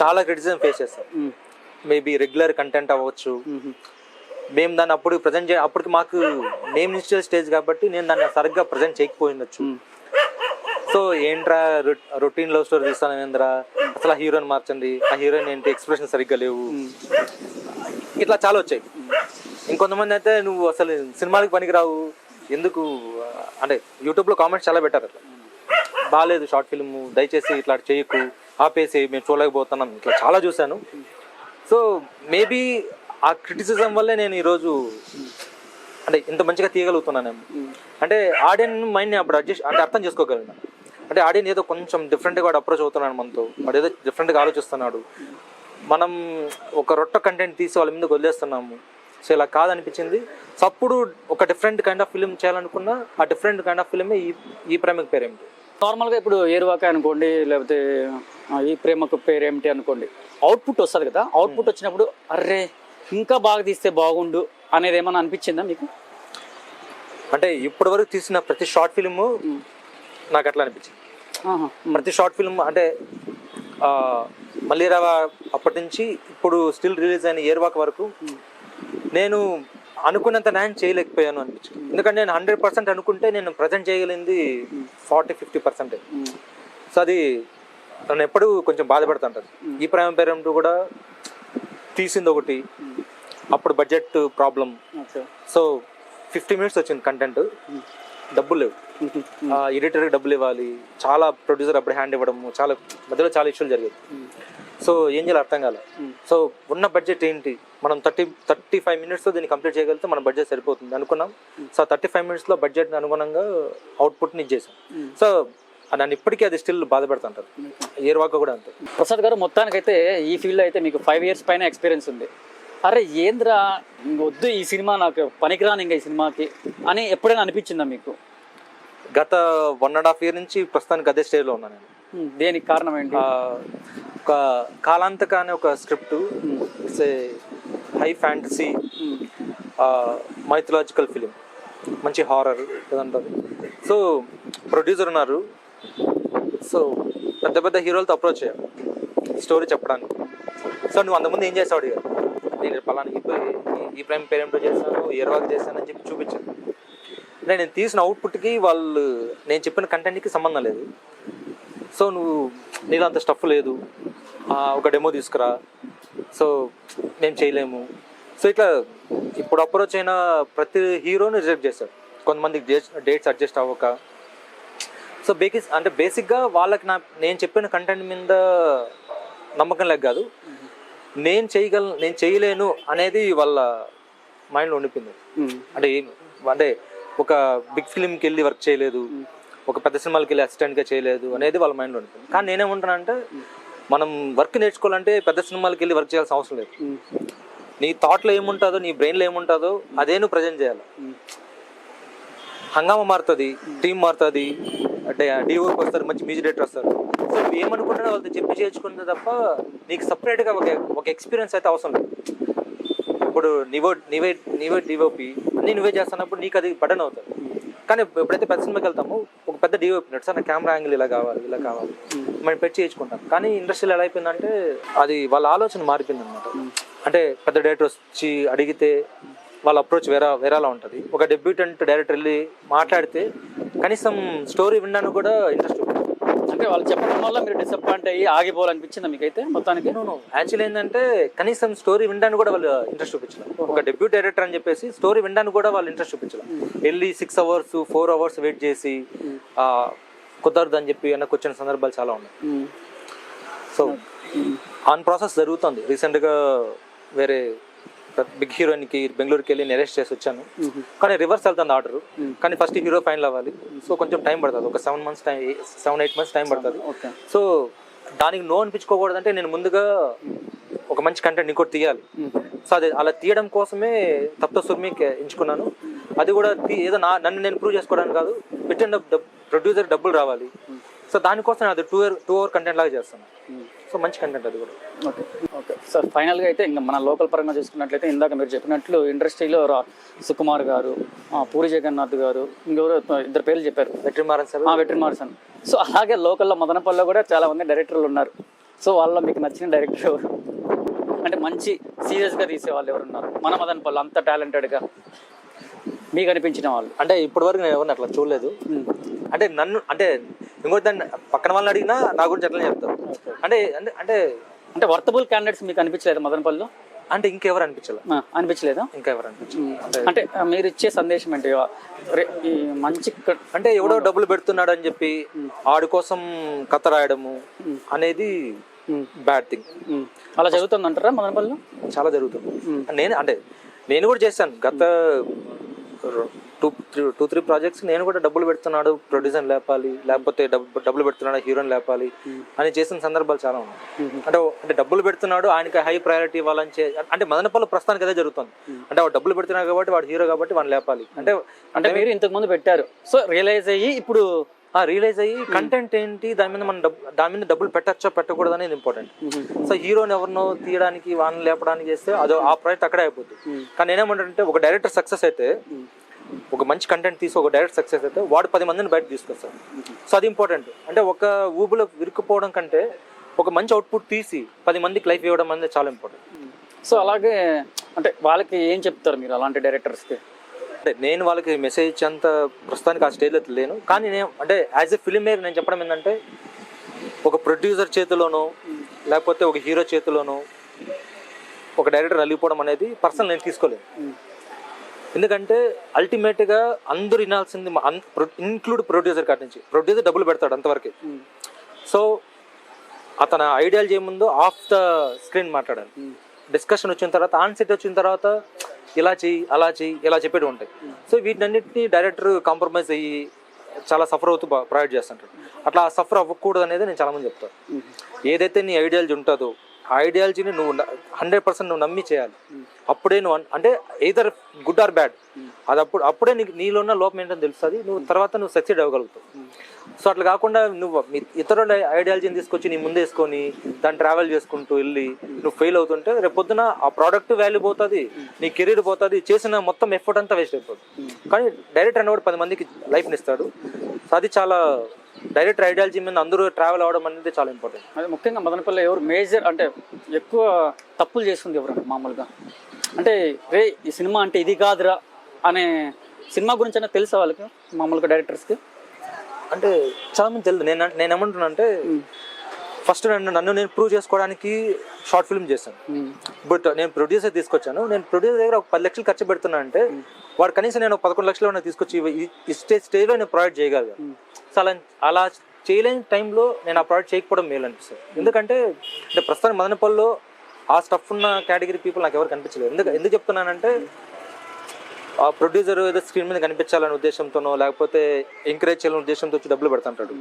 [SPEAKER 2] చాలా క్రిటిసిజం ఫేస్ చేస్తాను. మేబీ రెగ్యులర్ కంటెంట్ అవ్వచ్చు, మేము దాన్ని అప్పుడు ప్రజెంట్ అప్పటికి మాకు నేమ్ ఇన్స్టల్ స్టేజ్ కాబట్టి నేను దాన్ని సరిగ్గా ప్రజెంట్ చేయకపోయిండొచ్చు. సో ఏంట్రా రొటీన్ లవ్ స్టోరీ తీస్తాను ఏంద్రా, అసలు ఆ హీరోయిన్ మార్చండి, ఆ హీరోయిన్ ఏంటి ఎక్స్ప్రెషన్ సరిగ్గా లేవు, ఇట్లా చాలా వచ్చాయి. ఇంకొంతమంది అయితే నువ్వు అసలు సినిమాలకు పనికిరావు ఎందుకు, అంటే యూట్యూబ్లో కామెంట్స్ చాలా పెట్టారు, అట్లా బాగాలేదు షార్ట్ ఫిల్మ్, దయచేసి ఇట్లా చేయకు, ఆపేసి మేము చూడలేకపోతున్నాం, ఇట్లా చాలా చూశాను. సో మేబీ ఆ క్రిటిసిజం వల్లే నేను ఈరోజు అంటే ఇంత మంచిగా తీయగలుగుతున్నాను. అంటే ఆడియన్స్ మైండ్ని అప్పుడు అర్థం చేసుకోగలను. అంటే ఆడియన్స్ ఏదో కొంచెం డిఫరెంట్గా వాడు అప్రోచ్ అవుతున్నాడు మనతో, వాడు ఏదో డిఫరెంట్గా ఆలోచిస్తున్నాడు, మనం ఒక రొట్ట కంటెంట్ తీసి వాళ్ళ మీద వదిలేస్తున్నాము. సో ఇలా కాదనిపించింది. సో అప్పుడు ఒక డిఫరెంట్ కైండ్ ఆఫ్ ఫిలిం చేయాలనుకున్నా, ఆ డిఫరెంట్ కైండ్ ఆఫ్ ఫిలిమే ఈ ప్రేమకు పేరేమిటి.
[SPEAKER 1] నార్మల్గా ఇప్పుడు ఏరువాక అనుకోండి, లేకపోతే ఈ ప్రేమకు పేరేమిటి అనుకోండి, అవుట్పుట్ వస్తుంది కదా, అవుట్పుట్ వచ్చినప్పుడు అర్రే ఇంకా బాగా తీస్తే బాగుండు అనేది ఏమన్నా అనిపించిందా మీకు?
[SPEAKER 2] అంటే ఇప్పటి వరకు తీసిన ప్రతి షార్ట్ ఫిల్మ్ నాకు అట్లా అనిపించింది. ప్రతి షార్ట్ ఫిల్మ్ అంటే మళ్ళీ రావా అప్పటి నుంచి ఇప్పుడు స్టిల్ రిలీజ్ అయిన ఏర్వాక వరకు నేను అనుకున్నంత న్యాయం చేయలేకపోయాను అనిపించింది. ఎందుకంటే నేను 100% అనుకుంటే నేను ప్రజెంట్ చేయగలిగింది 40-50%. సో అది నన్ను ఎప్పుడు కొంచెం బాధపడుతుంటారు. ఈ ప్రేమ పేరేంటూ కూడా తీసింది ఒకటి, అప్పుడు బడ్జెట్ ప్రాబ్లం. సో 50 minutes వచ్చింది కంటెంట్, డబ్బులు లేవు, ఎడిటర్కి డబ్బులు ఇవ్వాలి, చాలా ప్రొడ్యూసర్ అప్పుడు హ్యాండ్ ఇవ్వడము, చాలా మధ్యలో చాలా ఇష్యూలు జరిగాయి. సో ఏం చేయాలి అర్థం కాలే. సో ఉన్న బడ్జెట్ ఏంటి, మనం 35 minutesలో దీన్ని కంప్లీట్ చేయగలిగితే మన బడ్జెట్ సరిపోతుంది అనుకున్నాం. సో 35 minutesలో బడ్జెట్ అనుగుణంగా అవుట్పుట్ని ఇచ్చేసాం. సో నన్ను ఇప్పటికీ అది స్టిల్ బాధపడుతుంటారు. ఏర్వాక కూడా అంతే.
[SPEAKER 1] ప్రసాద్ గారు, మొత్తానికైతే ఈ ఫీల్డ్లో అయితే మీకు 5 years పైన ఎక్స్పీరియన్స్ ఉంది. అరే ఏంద్రా వద్దు ఈ సినిమా, నాకు పనికిరాని ఇంకా ఈ సినిమాకి అని ఎప్పుడైనా అనిపించిందా మీకు?
[SPEAKER 2] గత 1.5 year నుంచి ప్రస్తుతానికి అదే స్టేజ్లో ఉన్నాను నేను.
[SPEAKER 1] దేనికి కారణం ఏంటి?
[SPEAKER 2] ఒక కాలాంతక అనే ఒక script, it's a high fantasy mythological film, మంచి హారర్ ఏదంటారు. సో ప్రొడ్యూసర్ ఉన్నారు, సో పెద్ద పెద్ద హీరోలతో అప్రోచ్ అయ్యారు స్టోరీ చెప్పడానికి. సో నువ్వు అంతకుముందు ఏం చేస్తావు అడిగారు, నేను పలానా ఈ ప్రైమ్ పేరేంటో చేశాను, ఏర్వాక చేశాను అని చెప్పి చూపించాను. నేను తీసిన అవుట్పుట్కి వాళ్ళు నేను చెప్పిన కంటెంట్కి సంబంధం లేదు. సో నీలో అంత స్టఫ్ లేదు, ఒక డెమో తీసుకురా, సో మేము చేయలేము. సో ఇట్లా ఇప్పుడు అప్రోచ్ అయిన ప్రతి హీరోని రిజెక్ట్ చేశారు. కొంతమందికి డేట్స్ అడ్జస్ట్ అవ్వక. సో బేసిక్గా వాళ్ళకి నేను చెప్పిన కంటెంట్ మీద నమ్మకం లేక కాదు, నేను చేయలేను అనేది వాళ్ళ మైండ్లో ఉండిపోయింది. అంటే ఒక బిగ్ ఫిల్మ్కి వెళ్ళి వర్క్ చేయలేదు, ఒక పెద్ద సినిమాలకి వెళ్ళి అసిస్టెంట్గా చేయలేదు అనేది వాళ్ళ మైండ్లో ఉండిపోయింది. కానీ నేనేమంటానంటే మనం వర్క్ నేర్చుకోవాలంటే పెద్ద సినిమాలకి వెళ్ళి వర్క్ చేయాల్సిన అవసరం లేదు. నీ థాట్లో ఏముంటుందో, నీ బ్రెయిన్లో ఏముంటుందో అదే నువ్వు ప్రజెంట్ చేయాలి. హంగామా మారుతుంది, టీం మారుతుంది, అంటే డిఓకి వస్తారు, మంచి మ్యూజిక్ డైరెక్టర్ వస్తారు. సో నువ్వు ఏమనుకుంటున్నా వాళ్ళతో చెప్పి చేర్చుకుంటే తప్ప నీకు సపరేట్గా ఒక ఎక్స్పీరియన్స్ అయితే అవసరం లేదు. ఇప్పుడు నీవే డిఓపి అన్నీ నువ్వే చేస్తున్నప్పుడు నీకు అది బటన్ అవుతుంది. కానీ ఎప్పుడైతే పెద్ద సినిమాకి వెళ్తామో ఒక పెద్ద డిఓపి నట్టు సార్ నా కెమెరా యాంగిల్ ఇలా కావాలి మనం పెట్టి చేయించుకుంటాం. కానీ ఇండస్ట్రీలో ఎలా అయిపోయిందంటే అది వాళ్ళ ఆలోచన మారిపోయింది అనమాట. అంటే పెద్ద డైరెక్టర్ వచ్చి అడిగితే వాళ్ళ అప్రోచ్ వేరేలా ఉంటుంది. ఒక డెబ్యూటెంట్ డైరెక్టర్ వెళ్ళి మాట్లాడితే కనీసం స్టోరీ వినడానికి కూడా ఇంట్రెస్ట్ ఉంటుంది.
[SPEAKER 1] అంటే వాళ్ళు చెప్పడం వల్ల మీరు డిసప్పాయింట్ అయ్యి ఆగిపోవాలనిపించిందా మీకైతే మొత్తానికి?
[SPEAKER 2] యాక్చువల్లీ ఏంటంటే కనీసం స్టోరీ వినడానికి కూడా వాళ్ళు ఇంట్రెస్ట్ చూపించాలి. ఒక డెబ్యూట్ డైరెక్టర్ అని చెప్పేసి స్టోరీ వినడానికి కూడా వాళ్ళు ఇంట్రెస్ట్ చూపించాలి. వెళ్ళి 6 hours 4 hours వెయిట్ చేసి కుదరదు అని చెప్పి వెనక్కి వచ్చిన సందర్భాలు చాలా ఉన్నాయి. సో ఆన్ ప్రాసెస్ జరుగుతుంది. రీసెంట్గా వేరే బిగ్ హీరోయిన్కి బెంగళూరుకి వెళ్ళి అరెస్ట్ చేసి వచ్చాను. కానీ రివర్స్ వెళ్తుంది ఆర్డర్. కానీ ఫస్ట్ హీరో ఫైనల్ అవ్వాలి. సో కొంచెం టైం పడుతుంది, ఒక 7 months టైం పడుతుంది. సో దానికి నో అనిపించుకోకూడదంటే నేను ముందుగా ఒక మంచి కంటెంట్ ఇంకోటి తీయాలి. సో అది అలా తీయడం కోసమే తప్త సుర్మికి ఎంచుకున్నాను. అది కూడా ఏదో నన్ను నేను ప్రూవ్ చేసుకోవడానికి కాదు, పెట్టిన ప్రొడ్యూసర్ డబ్బులు రావాలి. సో దానికోసం అది 2 hour కంటెంట్ లాగా చేస్తాను. సో మంచి కంటెంట్ అది కూడా.
[SPEAKER 1] ఓకే సార్, ఫైనల్గా అయితే ఇంకా మన లోకల్ పరంగా చూసుకున్నట్లయితే ఇందాక మీరు చెప్పినట్లు ఇండస్ట్రీలో సుకుమార్ గారు, పూరి జగన్నాథ్ గారు, ఇంకెవరు 2 పేర్లు చెప్పారు, వెట్రిమారన్. సో అలాగే లోకల్లో మదనపల్లిలో కూడా చాలా మంది డైరెక్టర్లు ఉన్నారు. సో వాళ్ళలో మీకు నచ్చిన డైరెక్టర్ ఎవరు? అంటే మంచి సీరియస్గా తీసే వాళ్ళు ఎవరు ఉన్నారు మన మదనపల్లి అంత టాలెంటెడ్గా మీకు అనిపించిన వాళ్ళు?
[SPEAKER 2] అంటే ఇప్పటివరకు నేను ఎవరిని అట్లా చూడలేదు. అంటే నన్ను అంటే ఇంకోటి దాన్ని పక్కన వాళ్ళని అడిగినా నా గురించి ఎట్లా చెప్తారు. అంటే అంటే
[SPEAKER 1] అంటే వర్తబుల్ క్యాండిడేట్స్ మీకు అనిపించలేదు మదనపల్లిలో?
[SPEAKER 2] అంటే ఇంకెవరు
[SPEAKER 1] అనిపించలేదా?
[SPEAKER 2] ఇంకెవరు అనిపించలేదు.
[SPEAKER 1] అంటే మీరు ఇచ్చే సందేశం ఏంటి? ఈ మంచి
[SPEAKER 2] అంటే ఎవడో డబ్బులు పెడుతున్నాడు అని చెప్పి ఆడి కోసం కథ రాయడము అనేది బ్యాడ్ థింగ్.
[SPEAKER 1] అలా జరుగుతుంది అంటారా మదనపల్లిలో?
[SPEAKER 2] చాలా జరుగుతుంది. నేను కూడా చేశాను గత 2-3 ప్రాజెక్ట్స్. నేను కూడా డబ్బులు పెడుతున్నాడు ప్రొడ్యూసర్ లేపాలి, లేకపోతే డబ్బులు పెడుతున్నాడు హీరోని లేపాలి అని చేసిన సందర్భాలు చాలా ఉన్నాయి. అంటే డబ్బులు పెడుతున్నాడు ఆయనకి హై ప్రయారిటీ ఇవ్వాలని అంటే మదనపల్లి ప్రస్తుతానికి అదే జరుగుతుంది. అంటే వాడు డబ్బులు పెడుతున్నాడు కాబట్టి వాడు హీరో కాబట్టి వాడిని లేపాలి.
[SPEAKER 1] అంటే మీరు ఇంతకు ముందు పెట్టారు, సో రియలైజ్ అయ్యి ఇప్పుడు
[SPEAKER 2] కంటెంట్ ఏంటి, దాని మీద డబ్బులు పెట్టచ్చో పెట్టకూడదు అనేది ఇంపార్టెంట్. సో హీరోని ఎవరినో తీయడానికి వాళ్ళని లేపడానికి చేస్తే ఆ ప్రాజెక్ట్ అక్కడే అయిపోతుంది. కానీ నేనేమంటే ఒక డైరెక్టర్ సక్సెస్ అయితే, ఒక మంచి కంటెంట్ తీసి ఒక డైరెక్టర్ సక్సెస్ అయితే వాడు 10 మందిని బయట తీసుకొస్తాడు. సో అది ఇంపార్టెంట్. అంటే ఒక ఊబులో విరుక్కుపోవడం కంటే ఒక మంచి అవుట్పుట్ తీసి 10 మందికి లైఫ్ ఇవ్వడం అనేది చాలా ఇంపార్టెంట్.
[SPEAKER 1] సో అలాగే అంటే వాళ్ళకి ఏం చెప్తారు మీరు అలాంటి డైరెక్టర్స్కి?
[SPEAKER 2] అంటే నేను వాళ్ళకి మెసేజ్ ఇచ్చేంత ప్రస్తుతానికి ఆ స్టేజ్లో లేను. కానీ నేను అంటే యాజ్ ఎ ఫిల్మ్ మేకర్ నేను చెప్పడం ఏంటంటే, ఒక ప్రొడ్యూసర్ చేతిలోనో లేకపోతే ఒక హీరో చేతిలోనో ఒక డైరెక్టర్ నలిగిపోవడం అనేది పర్సనల్ నేను తీసుకోలేదు. ఎందుకంటే అల్టిమేట్గా అందరూ వినాల్సింది, ఇంక్లూడ్ ప్రొడ్యూసర్ కాడి నుంచి. ప్రొడ్యూసర్ డబ్బులు పెడతాడు అంతవరకు. సో అతను ఐడియాలు చేయముందు ఆఫ్ ద స్క్రీన్ మాట్లాడాలి. డిస్కషన్ వచ్చిన తర్వాత, ఆన్ సెట్ వచ్చిన తర్వాత ఇలా చెయ్యి అలా చెయ్యి ఇలా చెప్పేటి ఉంటాయి. సో వీటన్నిటిని డైరెక్టర్ కాంప్రమైజ్ అయ్యి చాలా సఫర్ అవుతూ ప్రొవైడ్ చేస్తుంటాడు. అట్లా సఫర్ అవ్వకూడదు అనేది నేను చాలా మంది చెప్తాను. ఏదైతే నీ ఐడియాలజీ ఉంటుందో ఆ ఐడియాలజీని నువ్వు 100% నువ్వు నమ్మి చేయాలి. అప్పుడే నువ్వు అంటే ఎయిదర్ గుడ్ ఆర్ బ్యాడ్, అది అప్పుడే నీలో ఉన్న లోపం ఏంటని తెలుస్తుంది. నువ్వు తర్వాత నువ్వు సక్సెడ్ అవ్వగలుగుతావు. సో అట్లా కాకుండా నువ్వు ఇతరుల ఐడియాలజీని తీసుకొచ్చి నీ ముందే వేసుకొని దాన్ని ట్రావెల్ చేసుకుంటూ వెళ్ళి నువ్వు ఫెయిల్ అవుతుంటే రేపు పొద్దున ఆ ప్రోడక్ట్ వాల్యూ పోతుంది, నీ కెరీర్ పోతుంది, చేసిన మొత్తం ఎఫర్ట్ అంతా వేస్ట్ అయిపోతుంది. కానీ డైరెక్టర్ అనేవాడు 10 మందికి లైఫ్ని ఇస్తాడు. సో అది చాలా డైరెక్టర్ ఐడియాలజీ మీద అందరూ ట్రావెల్ అవ్వడం అనేది చాలా ఇంపార్టెంట్.
[SPEAKER 1] అది ముఖ్యంగా మదనపల్లి ఎవరు మేజర్ అంటే ఎక్కువ తప్పులు చేస్తుంది ఎవరు మామూలుగా? అంటే రే ఈ సినిమా అంటే ఇది కాదురా అనే సినిమా గురించి అయినా తెలుసా వాళ్ళకి మామూలుగా డైరెక్టర్స్కి?
[SPEAKER 2] అంటే చాలా మంది తెలియదు. నేను ఏమంటున్నా అంటే, ఫస్ట్ నన్ను నేను ప్రూవ్ చేసుకోవడానికి షార్ట్ ఫిల్మ్ చేశాను. బట్ నేను ప్రొడ్యూసర్ తీసుకొచ్చాను. నేను ప్రొడ్యూసర్ దగ్గర ఒక 10 లక్షలు ఖర్చు పెడుతున్నా అంటే వాడు కనీసం నేను 11 లక్షలు తీసుకొచ్చి ఈ స్టేజ్లో నేను ప్రొవైడ్ చేయగలిగాను. సో అలా చేయలేని టైంలో నేను ఆ ప్రోడక్ట్ చేయకపోవడం మేలు అనిపిస్తుంది. ఎందుకంటే అంటే ప్రస్తుతానికి మదనపల్లిలో ఆ స్టఫ్ ఉన్న కేటగిరీ పీపుల్ నాకు ఎవరు కనిపించలేదు. ఎందుకు చెప్తున్నానంటే ఆ ప్రొడ్యూసర్ ఏదో స్క్రీన్ మీద కనిపించాలనే ఉద్దేశంతోనో లేకపోతే ఎంకరేజ్ చేయాలనే ఉద్దేశంతో వచ్చి డబ్బులు పెడతాంటాడు.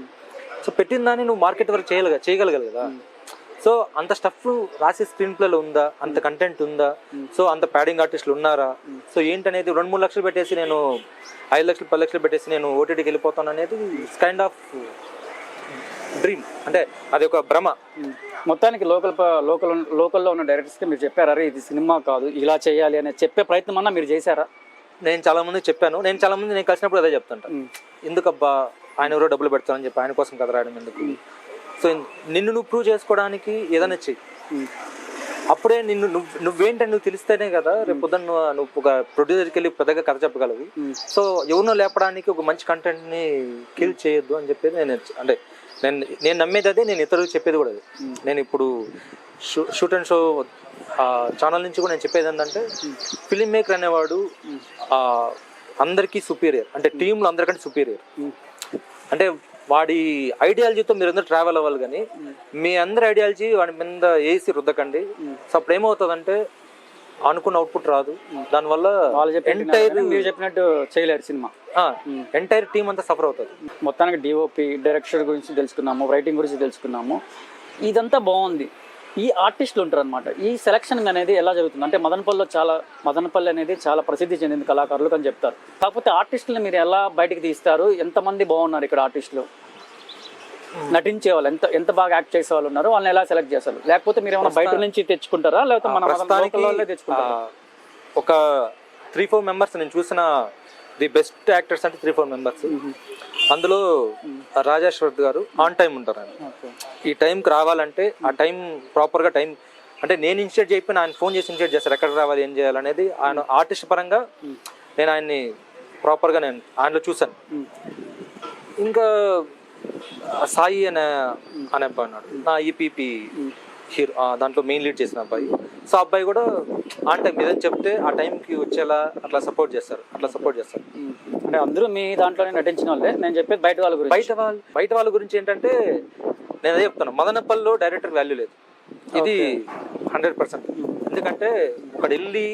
[SPEAKER 2] సో పెట్టిన దాన్ని నువ్వు మార్కెట్ వరకు చేయగలగాలి కదా. సో అంత స్టఫ్ రాసి స్క్రీన్ ప్లేలో ఉందా, అంత కంటెంట్ ఉందా, సో అంత ప్యాడింగ్ ఆర్టిస్టులు ఉన్నారా, సో ఏంటనేది 2-3 లక్షలు పెట్టేసి నేను 5 లక్షలు 10 లక్షలు పెట్టేసి నేను ఓటీటీకి వెళ్ళిపోతాను అనేది కైండ్ ఆఫ్ డ్రీమ్. అంటే అది ఒక భ్రమ.
[SPEAKER 1] మొత్తానికి లోకల్లో ఉన్న డైరెక్టర్స్కి మీరు చెప్పారా ఇది సినిమా కాదు ఇలా చేయాలి అని చెప్పే ప్రయత్నం అన్నా మీరు చేశారా?
[SPEAKER 2] నేను చాలా మంది చెప్పాను. నేను కలిసినప్పుడు అదే చెప్తాంట, ఎందుకబ్బా ఆయన ఎవరో డబ్బులు పెడతానని చెప్పి ఆయన కోసం కథ రాయడం ఎందుకు. సో నిన్ను నువ్వు ప్రూవ్ చేసుకోవడానికి ఏదైనా చెయ్యి. అప్పుడే నువ్వేంటని నువ్వు తెలిస్తేనే కదా రేపు పొద్దున్న నువ్వు ఒక ప్రొడ్యూసర్కి వెళ్ళి పెద్దగా కథ చెప్పగలవు. సో ఎవరినో లేపడానికి ఒక మంచి కంటెంట్ని కిల్ చేయొద్దు అని చెప్పేది నేను నమ్మేది అదే, నేను ఇతరులకు చెప్పేది కూడా అదే. నేను ఇప్పుడు షూట్ అండ్ షో ఛానల్ నుంచి కూడా నేను చెప్పేది ఏంటంటే ఫిలిం మేకర్ అనేవాడు అందరికీ సుపీరియర్, అంటే టీంలో అందరికంటే సుపీరియర్. అంటే వాడి ఐడియాలజీతో మీరు అందరూ ట్రావెల్ అవ్వాలి, కానీ మీ అందరి ఐడియాలజీ వాడి మీద వేసి రుద్దకండి. సో అప్పుడు ఏమవుతుందంటే అనుకున్న అవుట్పుట్ రాదు. దానివల్ల
[SPEAKER 1] మీరు చెప్పినట్టు చేయలేరు సినిమా,
[SPEAKER 2] ఎంటైర్ టీం అంతా సఫర్ అవుతుంది.
[SPEAKER 1] మొత్తానికి డిఓపి డైరెక్టర్ గురించి తెలుసుకున్నాము, రైటింగ్ గురించి తెలుసుకున్నాము, ఇదంతా బాగుంది. ఈ ఆర్టిస్టులు ఉంటారు అనమాట, ఈ సెలక్షన్ అనేది ఎలా జరుగుతుంది అంటే మదనపల్లి అనేది చాలా ప్రసిద్ధి చెందింది కళాకారులు అని చెప్తారు. కాకపోతే ఆర్టిస్టులు మీరు ఎలా బయటకు తీస్తారు? ఎంతమంది బాగున్నారు ఇక్కడ ఆర్టిస్టులు, నటించే వాళ్ళు ఎంత బాగా యాక్ట్ చేసే వాళ్ళు ఉన్నారు, వాళ్ళని ఎలా సెలెక్ట్ చేస్తారు? లేకపోతే మీరు ఏమైనా బయట నుంచి తెచ్చుకుంటారా, లేకపోతే మన తెచ్చుకుంటారా?
[SPEAKER 2] ఒక 3-4 మెంబర్స్ నేను చూసిన ది బెస్ట్ యాక్టర్స్ అంటే 3-4 మెంబర్స్. అందులో రాజేశ్వర్ గారు ఆన్ టైం ఉంటారు. ఈ టైంకి రావాలంటే ఆ టైం ప్రాపర్గా టైం అంటే నేను ఇనిషియేట్ చేయకపోయినా ఆయన ఫోన్ చేసి ఇనిషియేట్ చేస్తారు ఎక్కడ రావాలి ఏం చేయాలనేది. ఆయన ఆర్టిస్ట్ పరంగా నేను ఆయన్ని ప్రాపర్గా నేను ఆయనలో చూశాను. ఇంకా సాయి అనే అబ్బాయి ఉన్నాడు, నా ఈపీపీ హీరో, దాంట్లో మెయిన్ లీడ్ చేసిన అబ్బాయి. సో అబ్బాయి కూడా ఆన్ టైం ఏదైనా చెప్తే ఆ టైంకి వచ్చేలా అట్లా సపోర్ట్ చేస్తారు.
[SPEAKER 1] అంటే అందరూ మీ దాంట్లోనే నటించిన వాళ్ళే. నేను చెప్పేది
[SPEAKER 2] బయట వాళ్ళ గురించి ఏంటంటే నేను అదే చెప్తాను, మదనపల్లిలో డైరెక్టర్ వాల్యూ లేదు, ఇది 100%. ఎందుకంటే ఒకడు వెళ్ళి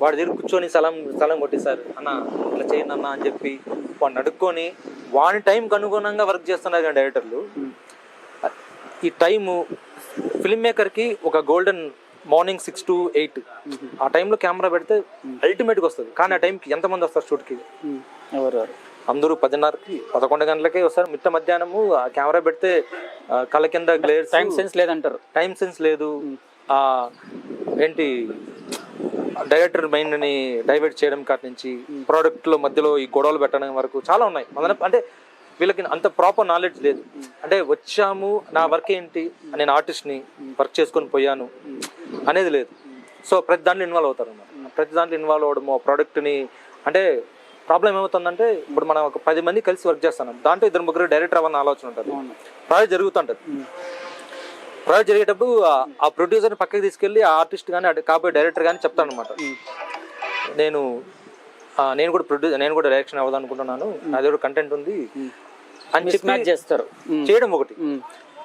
[SPEAKER 2] వాడి దగ్గర కూర్చొని స్థలం కొట్టేశారు అన్న ఇట్లా చేయండి అన్న అని చెప్పి వాడిని అడుక్కొని వాడి టైంకి అనుగుణంగా వర్క్ చేస్తున్నారు కానీ డైరెక్టర్లు. ఈ టైము ఫిల్మ్ మేకర్కి ఒక గోల్డెన్ మార్నింగ్ 6 to 8 ఆ టైంలో కెమెరా పెడితే అల్టిమేట్గా వస్తుంది. కానీ ఆ టైంకి ఎంతమంది వస్తారు షూట్కి? అందరూ 10:30కి 11 గంటలకే వస్తారు. మిట్ట మధ్యాహ్నము ఆ కెమెరా పెడితే కళ్ళ కింద గ్లేర్స్,
[SPEAKER 1] టైం సెన్స్ లేదు.
[SPEAKER 2] ఏంటి డైరెక్టర్ మైండ్ని డైవర్ట్ చేయడం కాటి నుంచి ప్రోడక్ట్లో మధ్యలో ఈ గొడవలు పెట్టడం వరకు చాలా ఉన్నాయి. అంటే వీళ్ళకి అంత ప్రాపర్ నాలెడ్జ్ లేదు. అంటే వచ్చాము నా వర్క్ ఏంటి, నేను ఆర్టిస్ట్ని వర్క్ చేసుకొని పోయాను అనేది లేదు. సో ప్రతి దాంట్లో ఇన్వాల్వ్ అవుతారు అన్నమాట. ప్రతి దాంట్లో ఇన్వాల్వ్ అవ్వడము ఆ ప్రోడక్ట్ని. అంటే ప్రాబ్లం ఏమవుతుందంటే ఇప్పుడు మనం ఒక 10 మంది కలిసి వర్క్ చేస్తున్నాం, దాంట్లో 2-3 డైరెక్టర్ అవ్వాలని ఆలోచన ఉంటుంది. ప్రాజెక్ట్ జరుగుతుంటుంది. ప్రాజెక్ట్ జరిగేటప్పుడు ఆ ప్రొడ్యూసర్ని పక్కకి తీసుకెళ్ళి ఆ ఆర్టిస్ట్ కానీ కాబోయే డైరెక్టర్ కానీ చెప్తాను అనమాట, నేను కూడా డైరెక్షన్ అవ్వదు అనుకుంటున్నాను, నాది కూడా కంటెంట్ ఉంది అని చెప్పి
[SPEAKER 1] చేస్తారు.
[SPEAKER 2] చేయడం ఒకటి.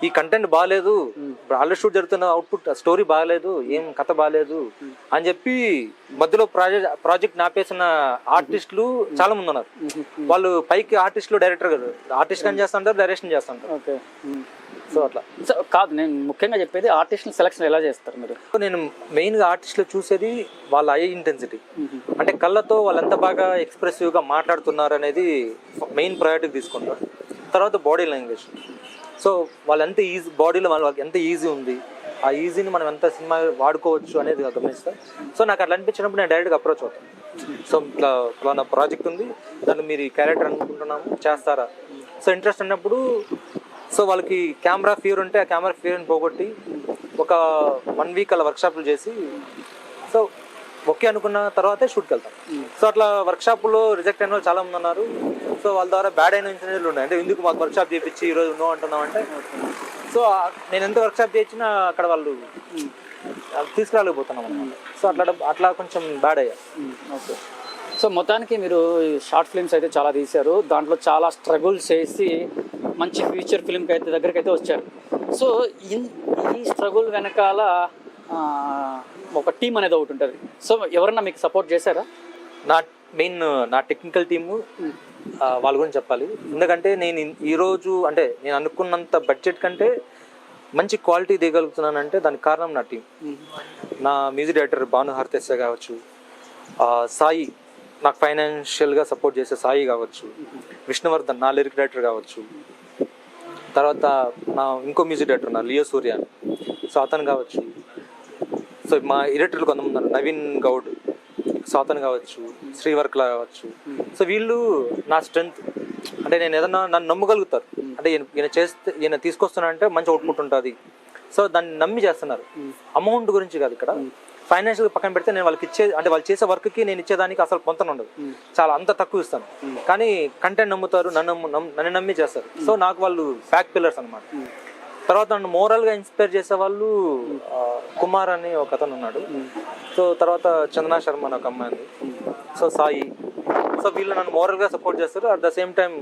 [SPEAKER 2] ఈ కంటెంట్ బాగాలేదు, ఆల్రెడీ షూట్ జరుగుతున్న అవుట్పుట్ స్టోరీ బాగాలేదు, ఏం కథ బాగాలేదు అని చెప్పి మధ్యలో ప్రాజెక్ట్ నాపేసిన ఆర్టిస్టులు చాలా మంది ఉన్నారు. వాళ్ళు పైకి ఆర్టిస్టులు ఆర్టిస్ట్ కానీ చేస్తుంటారు, డైరెక్షన్ చేస్తుంటారు. సో అట్లా
[SPEAKER 1] కాదు, నేను ముఖ్యంగా చెప్పేది ఆర్టిస్టుల సెలక్షన్ ఎలా చేస్తారు మీరు?
[SPEAKER 2] నేను మెయిన్గా ఆర్టిస్టులు చూసేది వాళ్ళ ఐ ఇంటెన్సిటీ, అంటే కళ్ళతో వాళ్ళు ఎంత బాగా ఎక్స్ప్రెసివ్గా మాట్లాడుతున్నారు అనేది మెయిన్ ప్రయారిటీ తీసుకుంటారు. తర్వాత బాడీ లాంగ్వేజ్. సో వాళ్ళు ఎంత ఈజీ బాడీలో వాళ్ళకి ఎంత ఈజీ ఉంది, ఆ ఈజీని మనం ఎంత సినిమా వాడుకోవచ్చు అనేది గమనిస్తాం. సో నాకు అట్లా అనిపించినప్పుడు నేను డైరెక్ట్గా అప్రోచ్ అవుతాను. సో ఇట్లా నా ప్రాజెక్ట్ ఉంది, దాంట్లో మీరు ఈ క్యారెక్టర్ అనుకుంటున్నాము చేస్తారా? సో ఇంట్రెస్ట్ ఉన్నప్పుడు సో వాళ్ళకి కెమెరా ఫియర్ ఉంటే ఆ కెమెరా ఫియర్ని పోగొట్టి ఒక 1 వీక్ అలా వర్క్షాపులు చేసి సో ఓకే అనుకున్న తర్వాతే షూట్కి వెళ్తాం. సో అట్లా వర్క్షాప్లో రిజెక్ట్ అయిన వాళ్ళు చాలా మంది ఉన్నారు. సో వాళ్ళ ద్వారా బ్యాడ్ అయిన ఇన్సిడెంట్లు ఉన్నాయి. అంటే ఎందుకు మాకు వర్క్షాప్ చేయించి ఈరోజు నో అంటున్నాం అంటే, సో నేను ఎంత వర్క్షాప్ చేయించినా అక్కడ వాళ్ళు తీసుకురాలేకపోతున్నాం అన్నమాట. సో అట్లా కొంచెం బ్యాడ్ అయ్యారు.
[SPEAKER 1] ఓకే. సో మొత్తానికి మీరు షార్ట్ ఫిల్మ్స్ అయితే చాలా తీశారు, దాంట్లో చాలా స్ట్రగుల్స్ చేసి మంచి ఫ్యూచర్ ఫిల్మ్కి అయితే దగ్గరికి వచ్చారు. సో ఈ స్ట్రగుల్ వెనకాల ఒక టీం అనేది ఒకటి ఉంటుంది. సో ఎవరన్నా మీకు సపోర్ట్ చేశారా?
[SPEAKER 2] నా టెక్నికల్ టీము వాళ్ళ గురించి చెప్పాలి. ఎందుకంటే నేను ఈరోజు అంటే నేను అనుకున్నంత బడ్జెట్ కంటే మంచి క్వాలిటీ దిగలుగుతున్నానంటే దానికి కారణం నా టీం. నా మ్యూజిక్ డైరెక్టర్ భాను హర్తేశ కావచ్చు, సాయి నాకు ఫైనాన్షియల్గా సపోర్ట్ చేసే సాయి కావచ్చు, విష్ణువర్ధన్ నా లిరిక్ డైరెక్టర్ కావచ్చు, తర్వాత నా ఇంకో మ్యూజిక్ డైరెక్టర్ నా లియో సూర్య, సో అతను కావచ్చు. సో మా ఎడిటర్లు కొంతమంది ఉన్నారు, నవీన్ గౌడ్, సో అతను కావచ్చు, శ్రీవర్కలా కావచ్చు. సో వీళ్ళు నా స్ట్రెంగ్త్. అంటే నేను ఏదన్నా నన్ను నమ్మగలుగుతారు, అంటే ఈయన తీసుకొస్తున్నా అంటే మంచి అవుట్పుట్ ఉంటుంది, సో దాన్ని నమ్మి చేస్తున్నారు. అమౌంట్ గురించి కాదు ఇక్కడ, ఫైనాన్షియల్ పక్కన పెడితే నేను వాళ్ళకి అంటే వాళ్ళు చేసే వర్క్కి నేను ఇచ్చేదానికి అసలు పొంతన ఉండదు, చాలా అంత తక్కువ ఇస్తాను. కానీ కంటెంట్ నమ్ముతారు, నన్ను నమ్మి చేస్తారు. సో నాకు వాళ్ళు బ్యాక్ పిల్లర్స్ అనమాట. తర్వాత నన్ను మోరల్గా ఇన్స్పైర్ చేసే వాళ్ళు కుమార్ అని ఒక అతను ఉన్నాడు, సో తర్వాత చందనా శర్మ అని ఒక అమ్మాయి ఉంది, సో సాయి. సో వీళ్ళు నన్ను మోరల్గా సపోర్ట్ చేస్తారు. అట్ ద సేమ్ టైం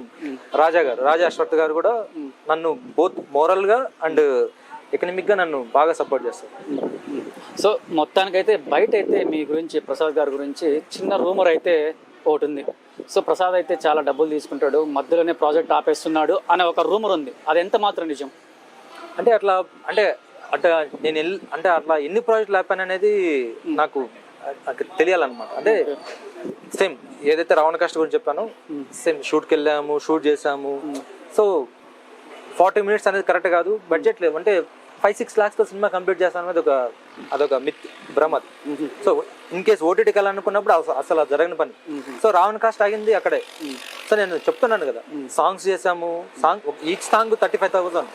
[SPEAKER 2] రాజా అశ్వత్ గారు కూడా నన్ను బోత్ మోరల్గా అండ్ ఎకనామిక్గా నన్ను బాగా సపోర్ట్ చేస్తారు.
[SPEAKER 1] సో మొత్తానికైతే బయట అయితే మీ గురించి, ప్రసాద్ గారి గురించి చిన్న రూమర్ అయితే ఒకటి ఉంది. సో ప్రసాద్ అయితే చాలా డబ్బులు తీసుకుంటాడు, మధ్యలోనే ప్రాజెక్ట్ ఆపేస్తున్నాడు అనే ఒక రూమర్ ఉంది. అది ఎంత మాత్రం నిజం?
[SPEAKER 2] అంటే అట్లా నేను అట్లా ఎన్ని ప్రాజెక్టులు ఆపాను అనేది నాకు తెలియాలన్నమాట. అంటే సేమ్ ఏదైతే రావణ కష్ట గురించి చెప్పానో సేమ్ షూట్కి వెళ్ళాము, షూట్ చేసాము. సో 40 minutes అనేది కరెక్ట్ కాదు, బడ్జెట్ లేవు. అంటే 5-6 lakhsతో సినిమా కంప్లీట్ చేస్తాను అనేది అదొక మిత్, భ్రమ. సో ఇన్ కేస్ ఓటీటీకి వెళ్ళాలనుకున్నప్పుడు అసలు జరగని పని. సో రావణ కాస్ట్ ఆగింది అక్కడే. సో నేను చెప్తున్నాను కదా, సాంగ్స్ చేసాము, ఈచ్ సాంగ్ 35,000,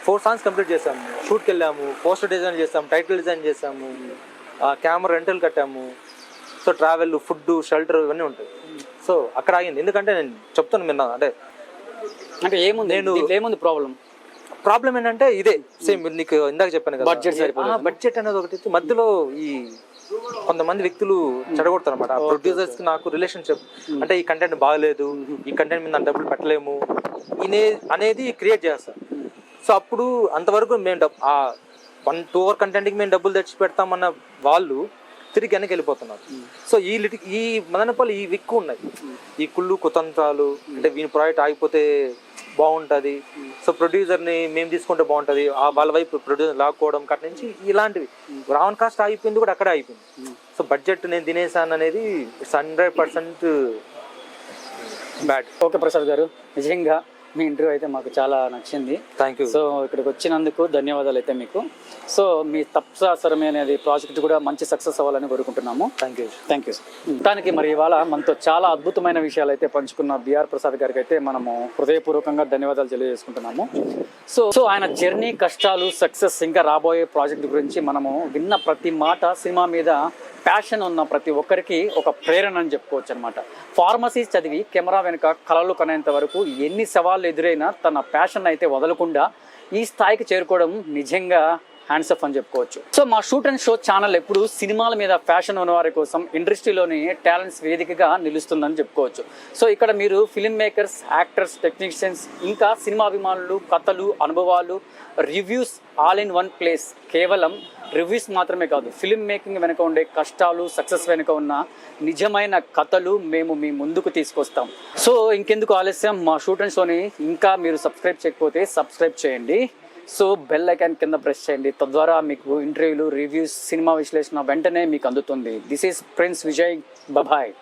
[SPEAKER 2] 4 songs కంప్లీట్ చేసాము, షూట్కి వెళ్ళాము, పోస్టర్ డిజైన్ చేసాము, టైటిల్ డిజైన్ చేసాము, కెమెరా రెంటల్ కట్టాము, సో ట్రావెల్, ఫుడ్, షెల్టర్ ఇవన్నీ ఉంటాయి. సో అక్కడ ఆగింది. ఎందుకంటే నేను చెప్తాను విన్నా, అంటే
[SPEAKER 1] ఏముంది
[SPEAKER 2] ప్రాబ్లం ఏంటంటే ఇదే సేమ్ నీకు ఇందాక చెప్పాను కదా, బడ్జెట్ అనేది ఒకటి. మధ్యలో ఈ కొంతమంది వ్యక్తులు చెడగొడతారు అనమాట. ప్రొడ్యూసర్స్ కి నాకు రిలేషన్షిప్, అంటే ఈ కంటెంట్ బాగలేదు, ఈ కంటెంట్ మీద డబ్బులు పెట్టలేము అనేది క్రియేట్ చేస్తారు. సో అప్పుడు అంతవరకు మేము 1-2 hour కంటెంట్కి మేము డబ్బులు తెచ్చి పెడతామన్న వాళ్ళు తిరిగి వెనక్కి వెళ్ళిపోతున్నారు. సో ఈ మదనపల్లి ఈ విక్కు ఉన్నాయి, ఈ కుళ్ళు కుతంత్రాలు. అంటే వీని ప్రాజెక్ట్ ఆగిపోతే బాగుంటుంది, సో ప్రొడ్యూసర్ని మేము తీసుకుంటే బాగుంటుంది, వాళ్ళ వైపు ప్రొడ్యూసర్ లాక్కోవడం కట్ నుంచి ఇలాంటివి. రావణ కాస్ట్ ఆగిపోయింది కూడా అక్కడే అయిపోయింది. సో బడ్జెట్ నేను తినేసాను అనేది 100% బ్యాడ్.
[SPEAKER 1] ఓకే ప్రసాద్ గారు, నిజంగా మీ ఇంటర్వ్యూ అయితే మాకు చాలా నచ్చింది.
[SPEAKER 2] Thank you.
[SPEAKER 1] సో ఇక్కడికి వచ్చినందుకు ధన్యవాదాలు అయితే మీకు. సో మీ తప్సాసరమే అనేది ప్రాజెక్ట్ కూడా మంచి సక్సెస్ అవ్వాలని కోరుకుంటున్నాము.
[SPEAKER 2] Thank you
[SPEAKER 1] sir. దానికి మరి ఇవాళ మనతో చాలా అద్భుతమైన విషయాలు అయితే పంచుకున్న బిఆర్ ప్రసాద్ గారికి అయితే మనము హృదయపూర్వకంగా ధన్యవాదాలు తెలియజేసుకుంటున్నాము. సో ఆయన జర్నీ, కష్టాలు, సక్సెస్, ఇంకా రాబోయే ప్రాజెక్ట్ గురించి మనము విన్న ప్రతి మాట సినిమా మీద ప్యాషన్ ఉన్న ప్రతి ఒక్కరికి ఒక ప్రేరణ అని చెప్పుకోవచ్చు అనమాట. ఫార్మసీ చదివి కెమెరా వెనుక కళలు కనేంత వరకు ఎన్ని సవాళ్ళు ఎదురైనా తన ప్యాషన్ అయితే వదలకుండా ఈ స్థాయికి చేరుకోవడం నిజంగా హ్యాండ్స్ ఆఫ్ అని చెప్పుకోవచ్చు. సో మా షూట్ అండ్ షో ఛానల్ ఎప్పుడు సినిమాల మీద ఫ్యాషన్ ఉన్నవారి కోసం ఇండస్ట్రీలోని టాలెంట్స్ వేదికగా నిలుస్తుందని చెప్పుకోవచ్చు. సో ఇక్కడ మీరు ఫిల్మ్ మేకర్స్, యాక్టర్స్, టెక్నీషియన్స్, ఇంకా సినిమా అభిమానులు, కథలు, అనుభవాలు, reviews all in one place. కేవలం రివ్యూస్ మాత్రమే కాదు, ఫిల్మ్ మేకింగ్ వెనుక ఉండే కష్టాలు, సక్సెస్ వెనుక ఉన్న నిజమైన కథలు మేము మీ ముందుకు తీసుకొస్తాం. సో ఇంకెందుకు ఆలస్యం, మా షూట్ అండ్ షోని ఇంకా మీరు సబ్స్క్రైబ్ చేయకపోతే సబ్స్క్రైబ్ చేయండి. సో బెల్ ఐకాన్ కింద ప్రెస్ చేయండి, తద్వారా మీకు ఇంటర్వ్యూలు, రివ్యూస్, సినిమా విశ్లేషణ వెంటనే మీకు అందుతుంది. This is prince Vijay. Bye.